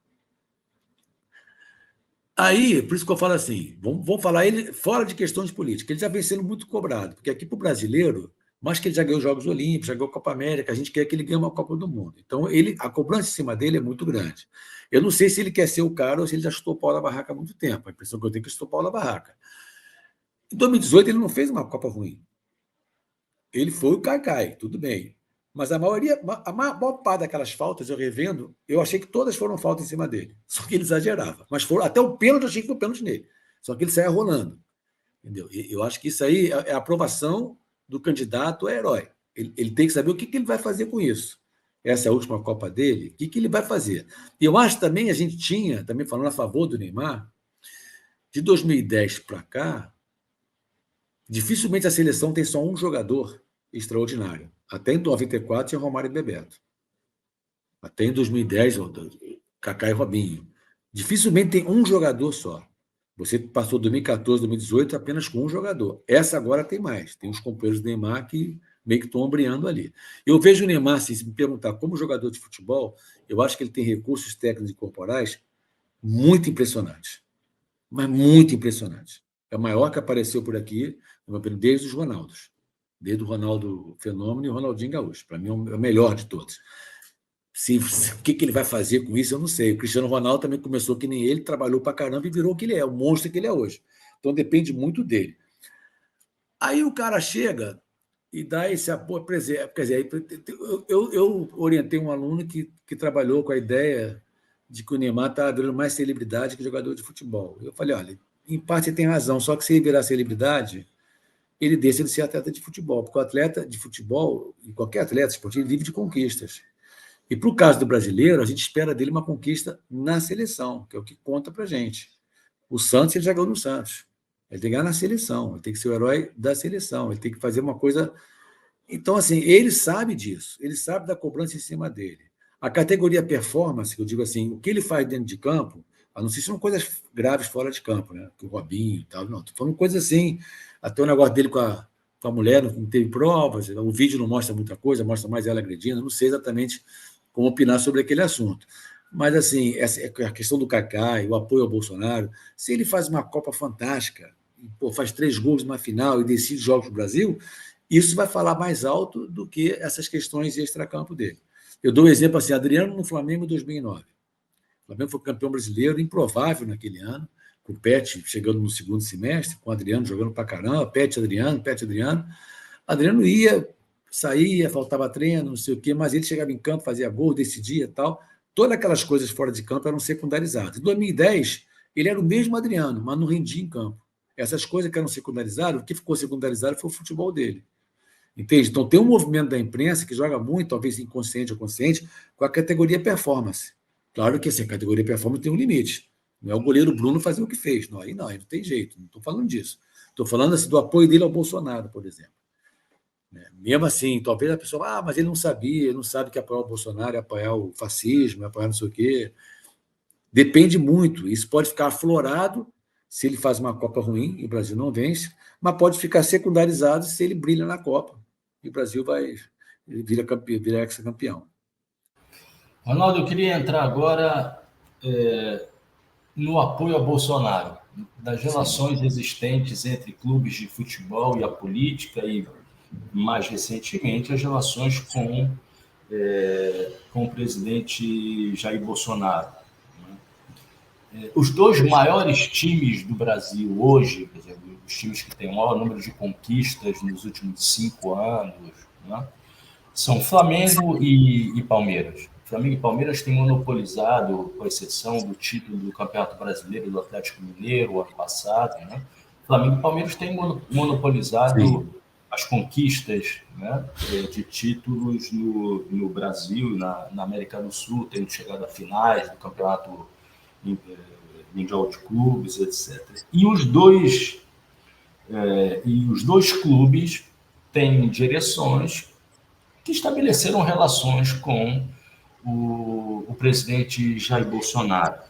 Aí, por isso que eu falo assim, vamos falar ele fora de questões políticas, ele já vem sendo muito cobrado, porque aqui para o brasileiro, mais que ele já ganhou os Jogos Olímpicos, já ganhou a Copa América, a gente quer que ele ganhe uma Copa do Mundo. Então, a cobrança em cima dele é muito grande. Eu não sei se ele quer ser o cara ou se ele já chutou o pau da barraca há muito tempo. A impressão que eu tenho é que chutou o pau da barraca. Em 2018, ele não fez uma Copa ruim. Ele foi o Kaká, tudo bem. Mas a maior parte daquelas faltas, eu revendo, eu achei que todas foram faltas em cima dele. Só que ele exagerava. Mas até o pênalti, eu achei que foi pênalti nele. Só que ele saia rolando. Entendeu? Eu acho que isso aí é a aprovação do candidato a herói. Ele tem que saber o que ele vai fazer com isso. Essa é a última Copa dele, o que ele vai fazer? E eu acho também, a gente tinha, também falando a favor do Neymar, de 2010 para cá, dificilmente a seleção tem só um jogador extraordinário. Até em 94 tinha Romário e Bebeto. Até em 2010, Kaká e Robinho. Dificilmente tem um jogador só. Você passou 2014, 2018 apenas com um jogador. Essa agora tem mais. Tem os companheiros do Neymar que meio que estão ombreando ali. Eu vejo o Neymar, assim, se me perguntar como jogador de futebol, eu acho que ele tem recursos técnicos e corporais muito impressionantes, mas muito impressionantes. É o maior que apareceu por aqui, desde os Ronaldos. Desde o Ronaldo Fenômeno e o Ronaldinho Gaúcho. Para mim, é o melhor de todos. O que ele vai fazer com isso, eu não sei. O Cristiano Ronaldo também começou que nem ele, trabalhou para caramba e virou o que ele é, o monstro que ele é hoje. Então, depende muito dele. Aí o cara chega e dá esse apoio. Quer dizer, eu orientei um aluno que trabalhou com a ideia de que o Neymar está virando mais celebridade que jogador de futebol. Eu falei, olha, em parte ele tem razão, só que se ele virar celebridade, ele deixa de ser atleta de futebol, porque o atleta de futebol, e qualquer atleta esportivo, ele vive de conquistas. E para o caso do brasileiro, a gente espera dele uma conquista na seleção, que é o que conta para a gente. O Santos, ele já ganhou no Santos. Ele tem que ganhar na seleção, ele tem que ser o herói da seleção, ele tem que fazer uma coisa. Então, assim, ele sabe disso, ele sabe da cobrança em cima dele. A categoria performance, que eu digo assim, o que ele faz dentro de campo, a não ser se são coisas graves fora de campo, né? Que o Robinho e tal, não, estou falando coisas assim, até o negócio dele com a mulher, não teve provas, o vídeo não mostra muita coisa, mostra mais ela agredindo, não sei exatamente como opinar sobre aquele assunto. Mas, assim, a questão do Kaká e o apoio ao Bolsonaro, se ele faz uma Copa fantástica, faz 3 gols numa final e decide jogos do Brasil, isso vai falar mais alto do que essas questões extracampo dele. Eu dou um exemplo assim, Adriano no Flamengo em 2009. O Flamengo foi campeão brasileiro, improvável naquele ano, com o Pet chegando no segundo semestre, com o Adriano jogando para caramba, Pet, Adriano. Adriano ia, saía, faltava treino, não sei o quê, mas ele chegava em campo, fazia gol, decidia e tal. Todas aquelas coisas fora de campo eram secundarizadas. Em 2010, ele era o mesmo Adriano, mas não rendia em campo. Essas coisas que eram secundarizadas, o que ficou secundarizado foi o futebol dele. Entende? Então, tem um movimento da imprensa que joga muito, talvez inconsciente ou consciente, com a categoria performance. Claro que assim, a categoria performance tem um limite. Não é o goleiro Bruno fazer o que fez. Não, aí não tem jeito. Não estou falando disso. Estou falando assim, do apoio dele ao Bolsonaro, por exemplo. Mesmo assim, talvez a pessoa, mas ele não sabia, ele não sabe que apoiar o Bolsonaro é apoiar o fascismo, é apoiar não sei o quê. Depende muito. Isso pode ficar aflorado se ele faz uma Copa ruim e o Brasil não vence, mas pode ficar secundarizado se ele brilha na Copa e o Brasil vira ex-campeão. Ronaldo, eu queria entrar agora no apoio a Bolsonaro, das relações existentes entre clubes de futebol e a política e, mais recentemente, as relações com o presidente Jair Bolsonaro. Os 2 maiores times do Brasil hoje, quer dizer, os times que têm o maior número de conquistas nos últimos 5 anos, né, são Flamengo e Palmeiras. Flamengo e Palmeiras têm monopolizado, com exceção do título do Campeonato Brasileiro do Atlético Mineiro, ano passado, né? Flamengo e Palmeiras têm monopolizado Sim. as conquistas, né, de títulos no Brasil, na América do Sul, tendo chegado a finais do Campeonato Mundial de Clubes, etc. E os dois clubes têm direções que estabeleceram relações com o presidente Jair Bolsonaro.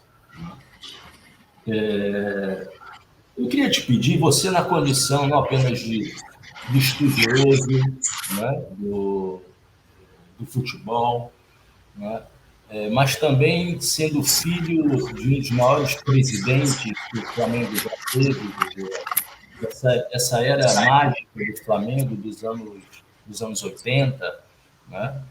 Eu queria te pedir, você na condição não apenas de estudioso, né, do futebol, né, mas também sendo filho de um dos maiores presidentes que o Flamengo já teve, essa era mágica do Flamengo dos anos 80, né?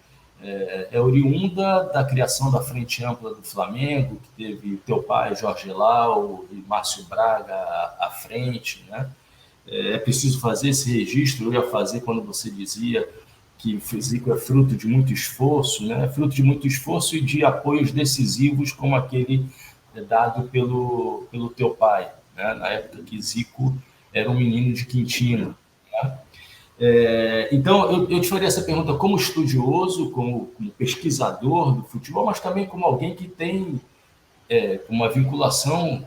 É oriunda da criação da Frente Ampla do Flamengo, que teve teu pai, Jorge Lau, e Márcio Braga à frente, né? É preciso fazer esse registro, eu ia fazer quando você dizia que Zico é fruto de muito esforço, né? Fruto de muito esforço e de apoios decisivos como aquele dado pelo teu pai, né? Na época que Zico era um menino de Quintino, né? Então, eu te faria essa pergunta como estudioso, como pesquisador do futebol, mas também como alguém que tem uma vinculação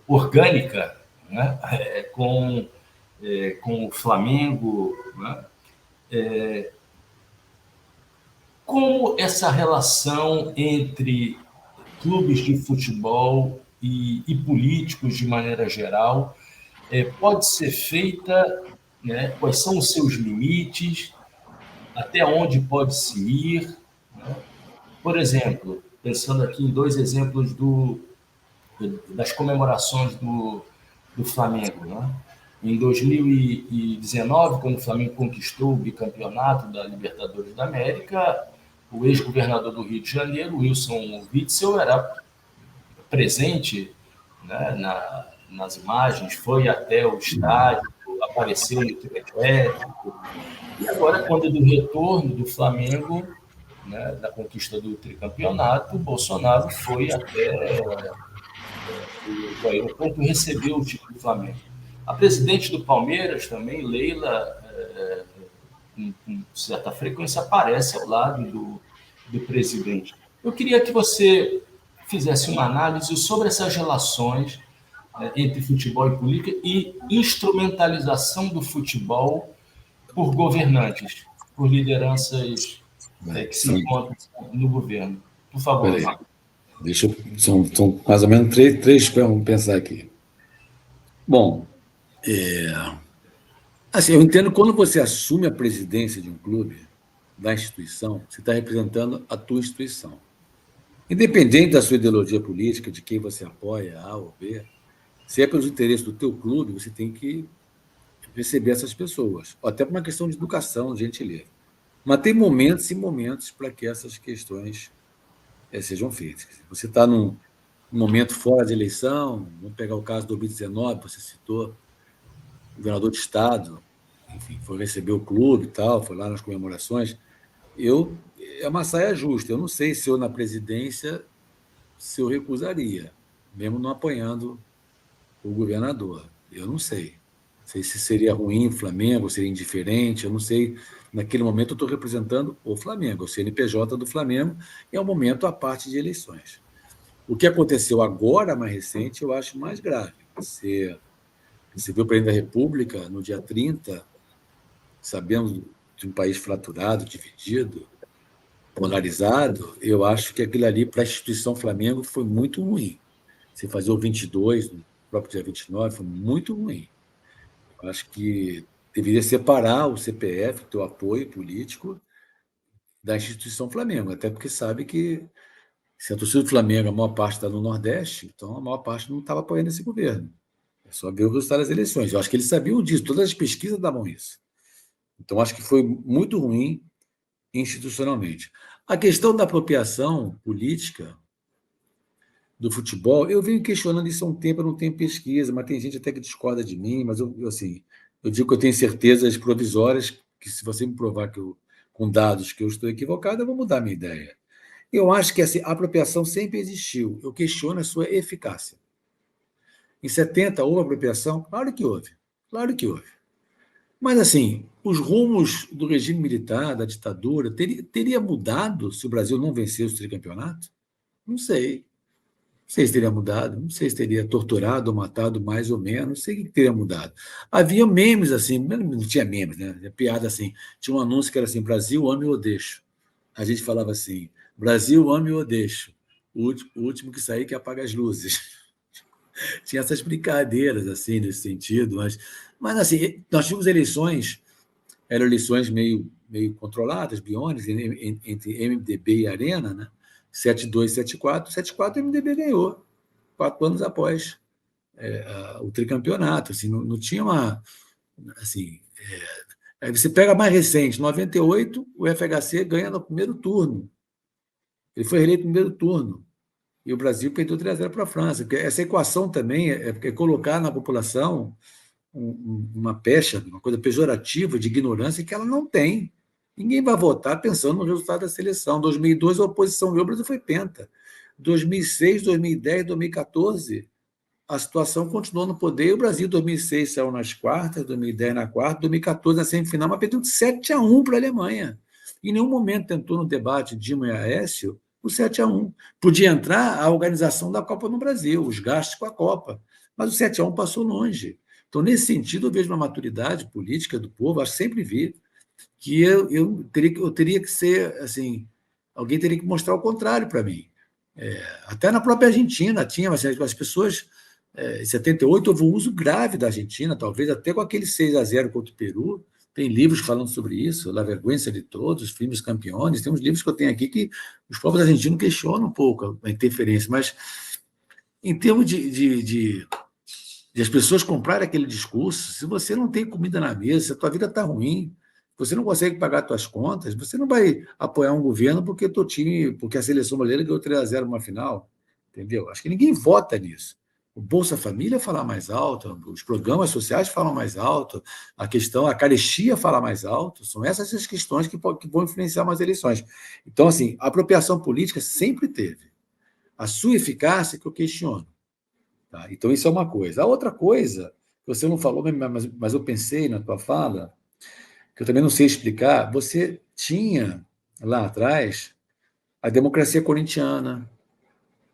orgânica, né, com o Flamengo, né? Como essa relação entre clubes de futebol e políticos, de maneira geral, pode ser feita, né? Quais são os seus limites até onde pode se ir, né? Por exemplo, pensando aqui em dois exemplos das comemorações do Flamengo, né? Em 2019, quando o Flamengo conquistou o bicampeonato da Libertadores da América, o ex-governador do Rio de Janeiro, Wilson Witzel, era presente, né, nas imagens, foi até o estádio, apareceu no telecrédito. E agora, quando do retorno do Flamengo, né, da conquista do tricampeonato, o Bolsonaro foi até o aeroporto e recebeu o título do Flamengo. A presidente do Palmeiras também, Leila, com certa frequência, aparece ao lado do presidente. Eu queria que você fizesse uma análise sobre essas relações entre futebol e política e instrumentalização do futebol por governantes, por lideranças que se encontram no governo. Por favor, Marco. São mais ou menos três vamos pensar aqui. Bom, assim, eu entendo que quando você assume a presidência de um clube, da instituição, você está representando a tua instituição. Independente da sua ideologia política, de quem você apoia, A ou B, se é pelos interesses do teu clube, você tem que receber essas pessoas, até por uma questão de educação, de gentileza. Mas tem momentos e momentos para que essas questões sejam feitas. Você está num momento fora de eleição, vamos pegar o caso de 2019, você citou, o governador de estado, enfim, foi receber o clube e tal, foi lá nas comemorações. É uma saia justa. Eu não sei se eu, na presidência, se eu recusaria, mesmo não apoiando o governador. Eu não sei. Não sei se seria ruim o Flamengo, seria indiferente, eu não sei. Naquele momento, eu estou representando o Flamengo, o CNPJ do Flamengo, e é um momento à parte de eleições. O que aconteceu agora, mais recente, eu acho mais grave. Você viu o presidente da República, no dia 30, sabendo de um país fraturado, dividido, polarizado, eu acho que aquilo ali, para a instituição Flamengo, foi muito ruim. Você fazer o 22, no próprio dia 29, foi muito ruim. Eu acho que deveria separar o CPF, o teu apoio político, da instituição Flamengo, até porque sabe que se a torcida do Flamengo, a maior parte está no Nordeste, então a maior parte não estava apoiando esse governo. É só ver o resultado das eleições. Eu acho que eles sabiam disso, todas as pesquisas davam isso. Então, acho que foi muito ruim institucionalmente. A questão da apropriação política do futebol, eu venho questionando isso há um tempo, eu não tenho pesquisa, mas tem gente até que discorda de mim, mas eu digo que eu tenho certezas provisórias que, se você me provar com dados que eu estou equivocado, eu vou mudar a minha ideia. Eu acho que a apropriação sempre existiu, eu questiono a sua eficácia. Em 70 houve apropriação? Claro que houve, claro que houve. Mas, assim, os rumos do regime militar, da ditadura, teria mudado se o Brasil não vencesse o tricampeonato? Não sei. Não sei se teria mudado, não sei se teria torturado ou matado mais ou menos, não sei o que teria mudado. Havia memes assim, não tinha memes, né? Piada assim. Tinha um anúncio que era assim: Brasil, ame ou deixo. A gente falava assim: Brasil, ame ou deixo. O último que sair que apaga as luzes. Tinha essas brincadeiras assim, nesse sentido, mas assim, nós tínhamos eleições, eram eleições meio controladas, biônicas, entre MDB e Arena, né? 7-2, 7-4. 7-4 o MDB ganhou, 4 anos após o tricampeonato. Assim, não tinha uma... Assim, aí você pega a mais recente, 98, o FHC ganha no primeiro turno. Ele foi reeleito no primeiro turno. E o Brasil perdeu 3-0 para a França. Essa equação também é colocar na população uma pecha, uma coisa pejorativa de ignorância que ela não tem. Ninguém vai votar pensando no resultado da seleção. Em 2002, a oposição ganhou, o Brasil foi penta. 2006, 2010, 2014, a situação continuou no poder. O Brasil, em 2006, saiu nas quartas, 2010 na quarta, 2014 na semifinal, mas perdeu de 7-1 para a Alemanha. Em nenhum momento tentou no debate Dilma e Aécio o 7-1. Podia entrar a organização da Copa no Brasil, os gastos com a Copa, mas o 7-1 passou longe. Então, nesse sentido, eu vejo uma maturidade política do povo, acho que sempre vi, que eu teria que ser, assim, alguém teria que mostrar o contrário para mim. Até na própria Argentina tinha, mas as pessoas, em 78 houve um uso grave da Argentina, talvez até com aquele 6-0 contra o Peru, Tem livros falando sobre isso, La Vergüenza de Todos, os filmes campeões. Tem uns livros que eu tenho aqui que os povos argentinos questionam um pouco a interferência, mas em termos de as pessoas comprarem aquele discurso, se você não tem comida na mesa, se a tua vida está ruim, você não consegue pagar suas contas, você não vai apoiar um governo porque teu time, porque a seleção brasileira ganhou 3-0 numa final, entendeu? Acho que ninguém vota nisso. O Bolsa Família fala mais alto, os programas sociais falam mais alto, a carestia fala mais alto, são essas as questões que vão influenciar umas eleições. Então, assim, a apropriação política sempre teve. A sua eficácia que eu questiono. Tá? Então, isso é uma coisa. A outra coisa, que você não falou, mas eu pensei na tua fala, que eu também não sei explicar, você tinha lá atrás a democracia corintiana,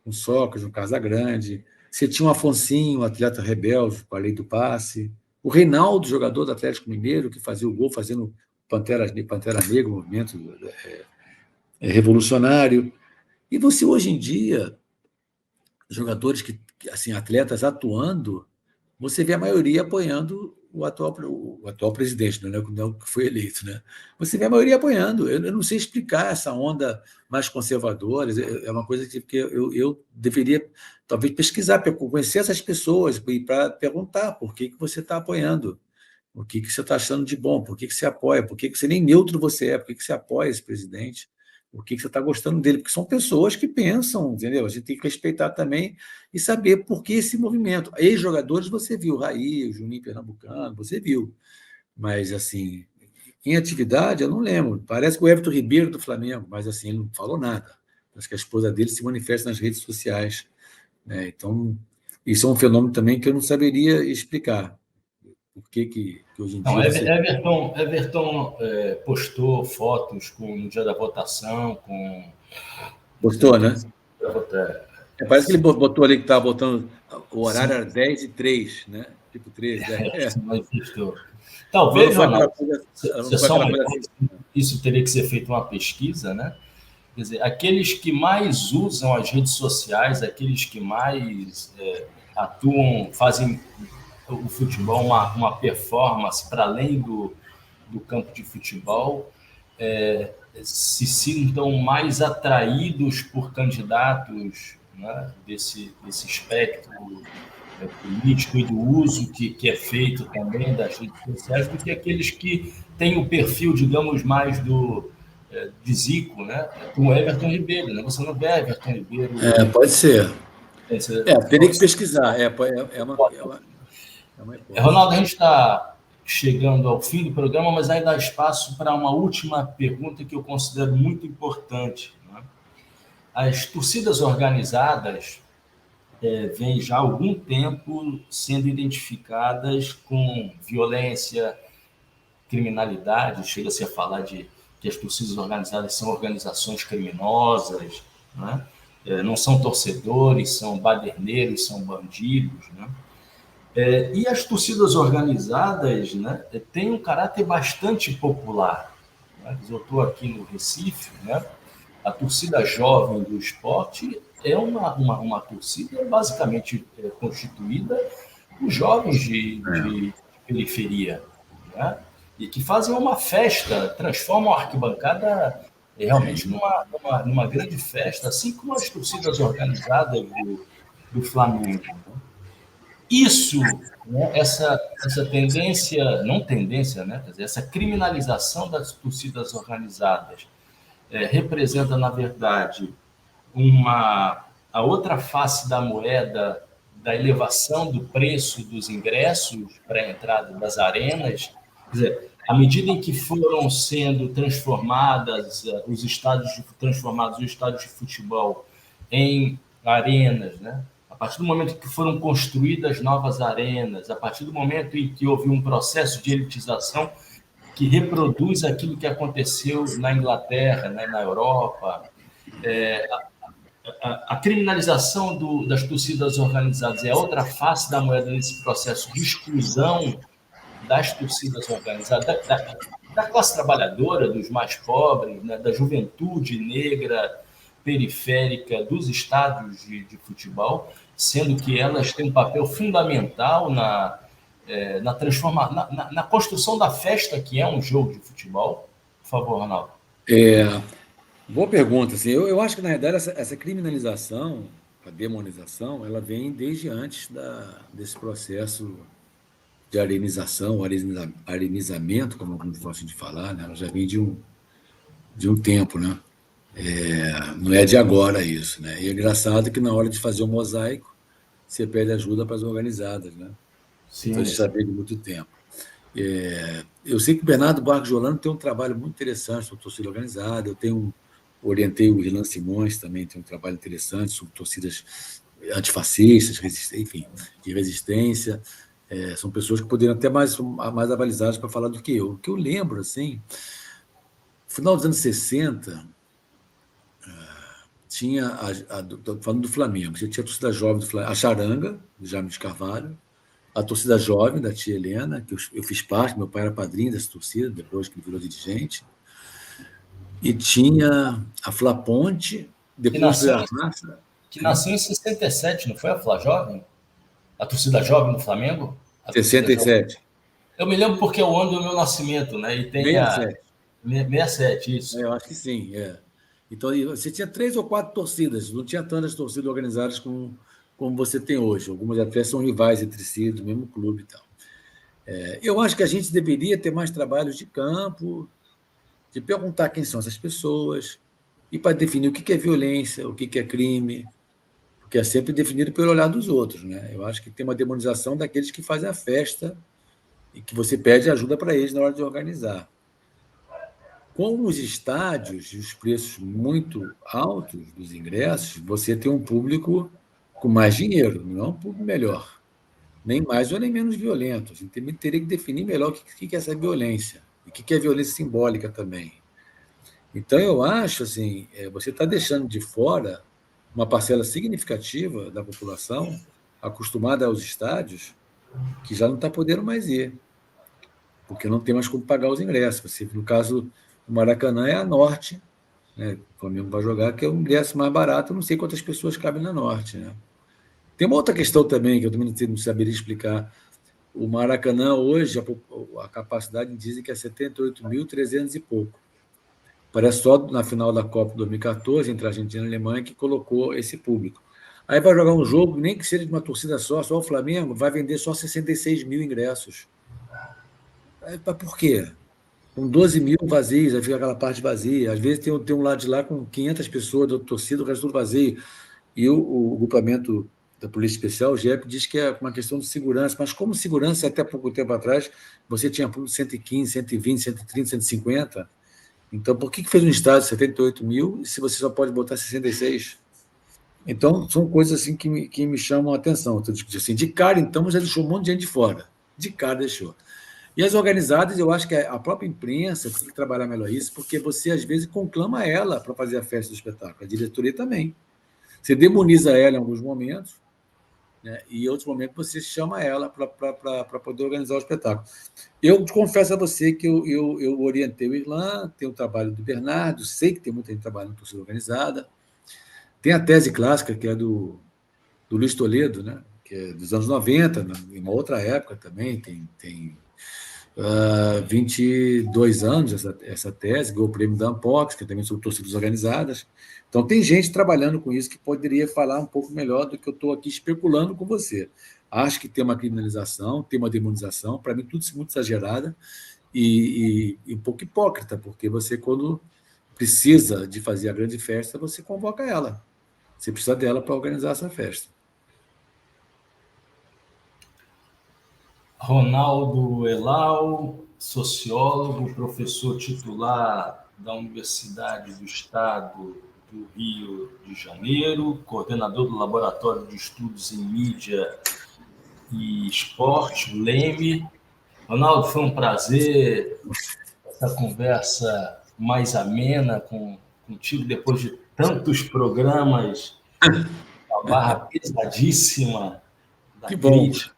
com Sócrates, no Casagrande, você tinha o Afonsinho, o atleta rebelde, com a lei do passe, o Reinaldo, jogador do Atlético Mineiro, que fazia o gol fazendo Pantera Negra, um movimento revolucionário. E você, hoje em dia, jogadores assim, atletas atuando, você vê a maioria apoiando o atual presidente, não é o que foi eleito, né? Você vê a maioria apoiando. Eu não sei explicar essa onda mais conservadora, é uma coisa que eu deveria, talvez, pesquisar, para conhecer essas pessoas e para perguntar por que você está apoiando, o que você está achando de bom, por que você apoia, por que você nem neutro você é, por que você apoia esse presidente, por que você está gostando dele, porque são pessoas que pensam, entendeu? A gente tem que respeitar também e saber por que esse movimento. Ex-jogadores você viu, Raí, o Juninho Pernambucano, você viu, mas assim, em atividade eu não lembro. Parece que o Everton Ribeiro do Flamengo, mas assim, ele não falou nada. Acho que a esposa dele se manifesta nas redes sociais, né? Então, isso é um fenômeno também que eu não saberia explicar. Por que hoje em Não, dia você... Everton postou fotos no dia da votação, com... Postou, né? Parece que ele botou ali que estava botando... O horário era 10h03, né? Tipo 13, 10. Mas postou. Talvez, Ronaldo, isso teria que ser feito uma pesquisa, né? Quer dizer, aqueles que mais usam as redes sociais, aqueles que mais atuam, fazem o futebol uma performance para além do campo de futebol, se sintam mais atraídos por candidatos, né, desse espectro político e do uso que é feito também das redes sociais, do que aqueles que têm o perfil, digamos, mais de Zico, né? Com o Everton Ribeiro, né? Você não vê Everton Ribeiro... pode ser. Teria que pesquisar. É uma Ronaldo, a gente está chegando ao fim do programa, mas ainda há espaço para uma última pergunta que eu considero muito importante, né? As torcidas organizadas vêm já há algum tempo sendo identificadas com violência, criminalidade, chega-se a falar que as torcidas organizadas são organizações criminosas, né? Não são torcedores, são baderneiros, são bandidos, né? E as torcidas organizadas, né, têm um caráter bastante popular, né? Eu estou aqui no Recife, né? A torcida jovem do esporte é uma torcida basicamente constituída por jovens de periferia, né? E que fazem uma festa, transformam a arquibancada realmente numa grande festa, assim como as torcidas organizadas do Flamengo. Isso, né, essa tendência, não tendência, né, quer dizer, essa criminalização das torcidas organizadas representa, na verdade, a outra face da moeda da elevação do preço dos ingressos para a entrada das arenas. Quer dizer, à medida em que foram sendo transformados os estádios de futebol em arenas, né? A partir do momento em que foram construídas novas arenas, a partir do momento em que houve um processo de elitização que reproduz aquilo que aconteceu na Inglaterra, né, na Europa, a criminalização das torcidas organizadas é outra face da moeda nesse processo de exclusão das torcidas organizadas, da classe trabalhadora, dos mais pobres, né, da juventude negra periférica dos estádios de futebol, sendo que elas têm um papel fundamental na construção da festa que é um jogo de futebol? Por favor, Ronaldo. Boa pergunta. Assim, eu acho que, na verdade, essa criminalização, a demonização, ela vem desde antes desse processo de arenização, arenizamento, como alguns gostam de falar, né? Ela já vem de um tempo, né? Não é de agora isso, né? E é engraçado que na hora de fazer o mosaico, você pede ajuda para as organizadas, né? Sim. Então, a gente já vem de muito tempo. Eu sei que o Bernardo Barros de Holanda tem um trabalho muito interessante sobre torcida organizada. Orientei o Irlan Simões, também tem um trabalho interessante sobre torcidas antifascistas, enfim, de resistência. São pessoas que poderiam até mais avalizadas para falar do que eu. O que eu lembro, assim, no final dos anos 60, tinha, estou falando do Flamengo, você tinha a torcida jovem do Flamengo, a Charanga, do Jaime de Carvalho, a torcida jovem da tia Helena, que eu fiz parte, meu pai era padrinho dessa torcida, depois que ele virou dirigente. E tinha a Fla Ponte, depois veio a Raça. Que nasceu em 67, não foi a Fla Jovem? A torcida jovem do Flamengo? 67. Eu me lembro porque eu ando no meu nascimento, né? E tem 67. 67, isso. Eu acho que sim, Então, você tinha 3 ou 4 torcidas, não tinha tantas torcidas organizadas como você tem hoje. Algumas até são rivais entre si, do mesmo clube e tal. Eu acho que a gente deveria ter mais trabalhos de campo, de perguntar quem são essas pessoas, e para definir o que é violência, o que é crime, porque é sempre definido pelo olhar dos outros, né? Eu acho que tem uma demonização daqueles que fazem a festa e que você pede ajuda para eles na hora de organizar. Com os estádios e os preços muito altos dos ingressos, você tem um público com mais dinheiro, não é um público melhor, nem mais ou nem menos violento. Você teria que definir melhor o que é essa violência, e o que é violência simbólica também. Então, eu acho assim, você está deixando de fora uma parcela significativa da população acostumada aos estádios que já não está podendo mais ir, porque não tem mais como pagar os ingressos. No caso do Maracanã, é a Norte, né? O Flamengo vai jogar, que é o ingresso mais barato, eu não sei quantas pessoas cabem na Norte, né? Tem uma outra questão também, que eu também não saberia explicar. O Maracanã, hoje, a capacidade dizem que é 78.300 e pouco. Parece só na final da Copa 2014, entre a Argentina e a Alemanha, que colocou esse público. Aí vai jogar um jogo, nem que seja de uma torcida só o Flamengo, vai vender só 66 mil ingressos. Por quê? Com 12 mil vazios, aí fica aquela parte vazia. Às vezes tem um lado de lá com 500 pessoas da torcida, o resto tudo vazio. E o grupamento da Polícia Especial, o GEP, diz que é uma questão de segurança, mas como segurança, até pouco tempo atrás, você tinha público de 115, 120, 130, 150. Então, por que fez um estádio de 78 mil se você só pode botar 66? Então, são coisas assim que me chamam a atenção. Então, assim, de cara, então, já deixou um monte de gente de fora. De cara deixou. E as organizadas, eu acho que a própria imprensa tem que trabalhar melhor isso, porque você, às vezes, conclama ela para fazer a festa do espetáculo. A diretoria também. Você demoniza ela em alguns momentos, né? E em outros momentos você chama ela para poder organizar o espetáculo. Eu confesso a você que eu orientei o Irlan, tem o trabalho do Bernardo, sei que tem muita gente trabalhando em torcida organizada. Tem a tese clássica, que é do Luiz Toledo, né? Que é dos anos 90, em uma outra época também, tem 22 anos essa tese, ganhou o prêmio da Ampox, que também sobre torcidas organizadas. Então, tem gente trabalhando com isso que poderia falar um pouco melhor do que eu estou aqui especulando com você. Acho que tem uma criminalização, tem uma demonização, para mim, tudo isso muito exagerada e um pouco hipócrita, porque você, quando precisa de fazer a grande festa, você convoca ela. Você precisa dela para organizar essa festa. Ronaldo Elal, sociólogo, professor titular da Universidade do Estado do Rio de Janeiro, coordenador do Laboratório de Estudos em Mídia e Esporte, o LEME. Ronaldo, foi um prazer essa conversa mais amena contigo, depois de tantos programas, a barra pesadíssima da crítica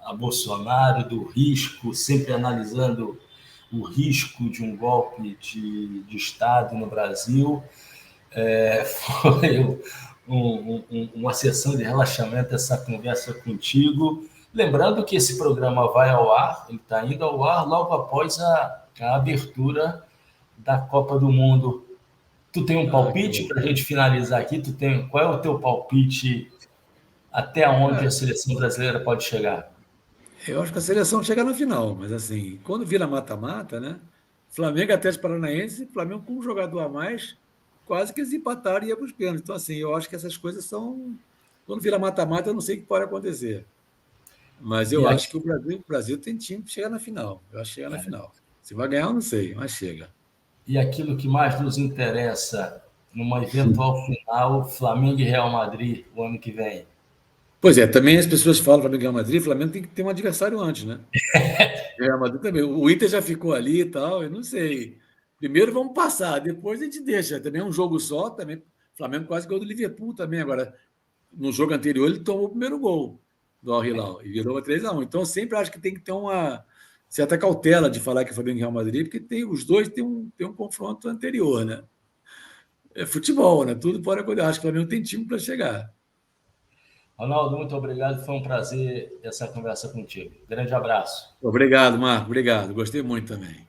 a Bolsonaro, do risco, sempre analisando o risco de um golpe de Estado no Brasil. Foi uma sessão de relaxamento essa conversa contigo. Lembrando que esse programa vai ao ar, ele está indo ao ar logo após a abertura da Copa do Mundo. Tu tem um palpite para a gente finalizar aqui? Qual é o teu palpite até onde a seleção brasileira pode chegar? Eu acho que a seleção chega na final, mas assim, quando vira mata-mata, né? Flamengo e Atlético Paranaense, Flamengo com um jogador a mais, quase que eles empataram e ia para os pênaltis. Então, assim, eu acho que essas coisas são. Quando vira mata-mata, eu não sei o que pode acontecer. Mas eu E, acho aqui, que o Brasil tem time para chegar na final. Eu acho que chega na final. Se vai ganhar, eu não sei, mas chega. e aquilo que mais nos interessa numa eventual final, Flamengo e Real Madrid, o ano que vem. Pois é, também as pessoas falam Flamengo e Real Madrid, o Flamengo tem que ter um adversário antes, né? O Real Madrid também. O Inter já ficou ali e tal, eu não sei. Primeiro vamos passar, depois a gente deixa. Também é um jogo só, também. O Flamengo quase ganhou do Liverpool também. Agora, no jogo anterior, ele tomou o primeiro gol do Al Hilal e virou 3-1. Então, eu sempre acho que tem que ter uma certa cautela de falar que é Flamengo e Real Madrid, porque os dois têm um confronto anterior, né? É futebol, né? Tudo pode acontecer. Acho que o Flamengo tem time para chegar. Ronaldo, muito obrigado. Foi um prazer essa conversa contigo. Grande abraço. Obrigado, Marco. Obrigado. Gostei muito também.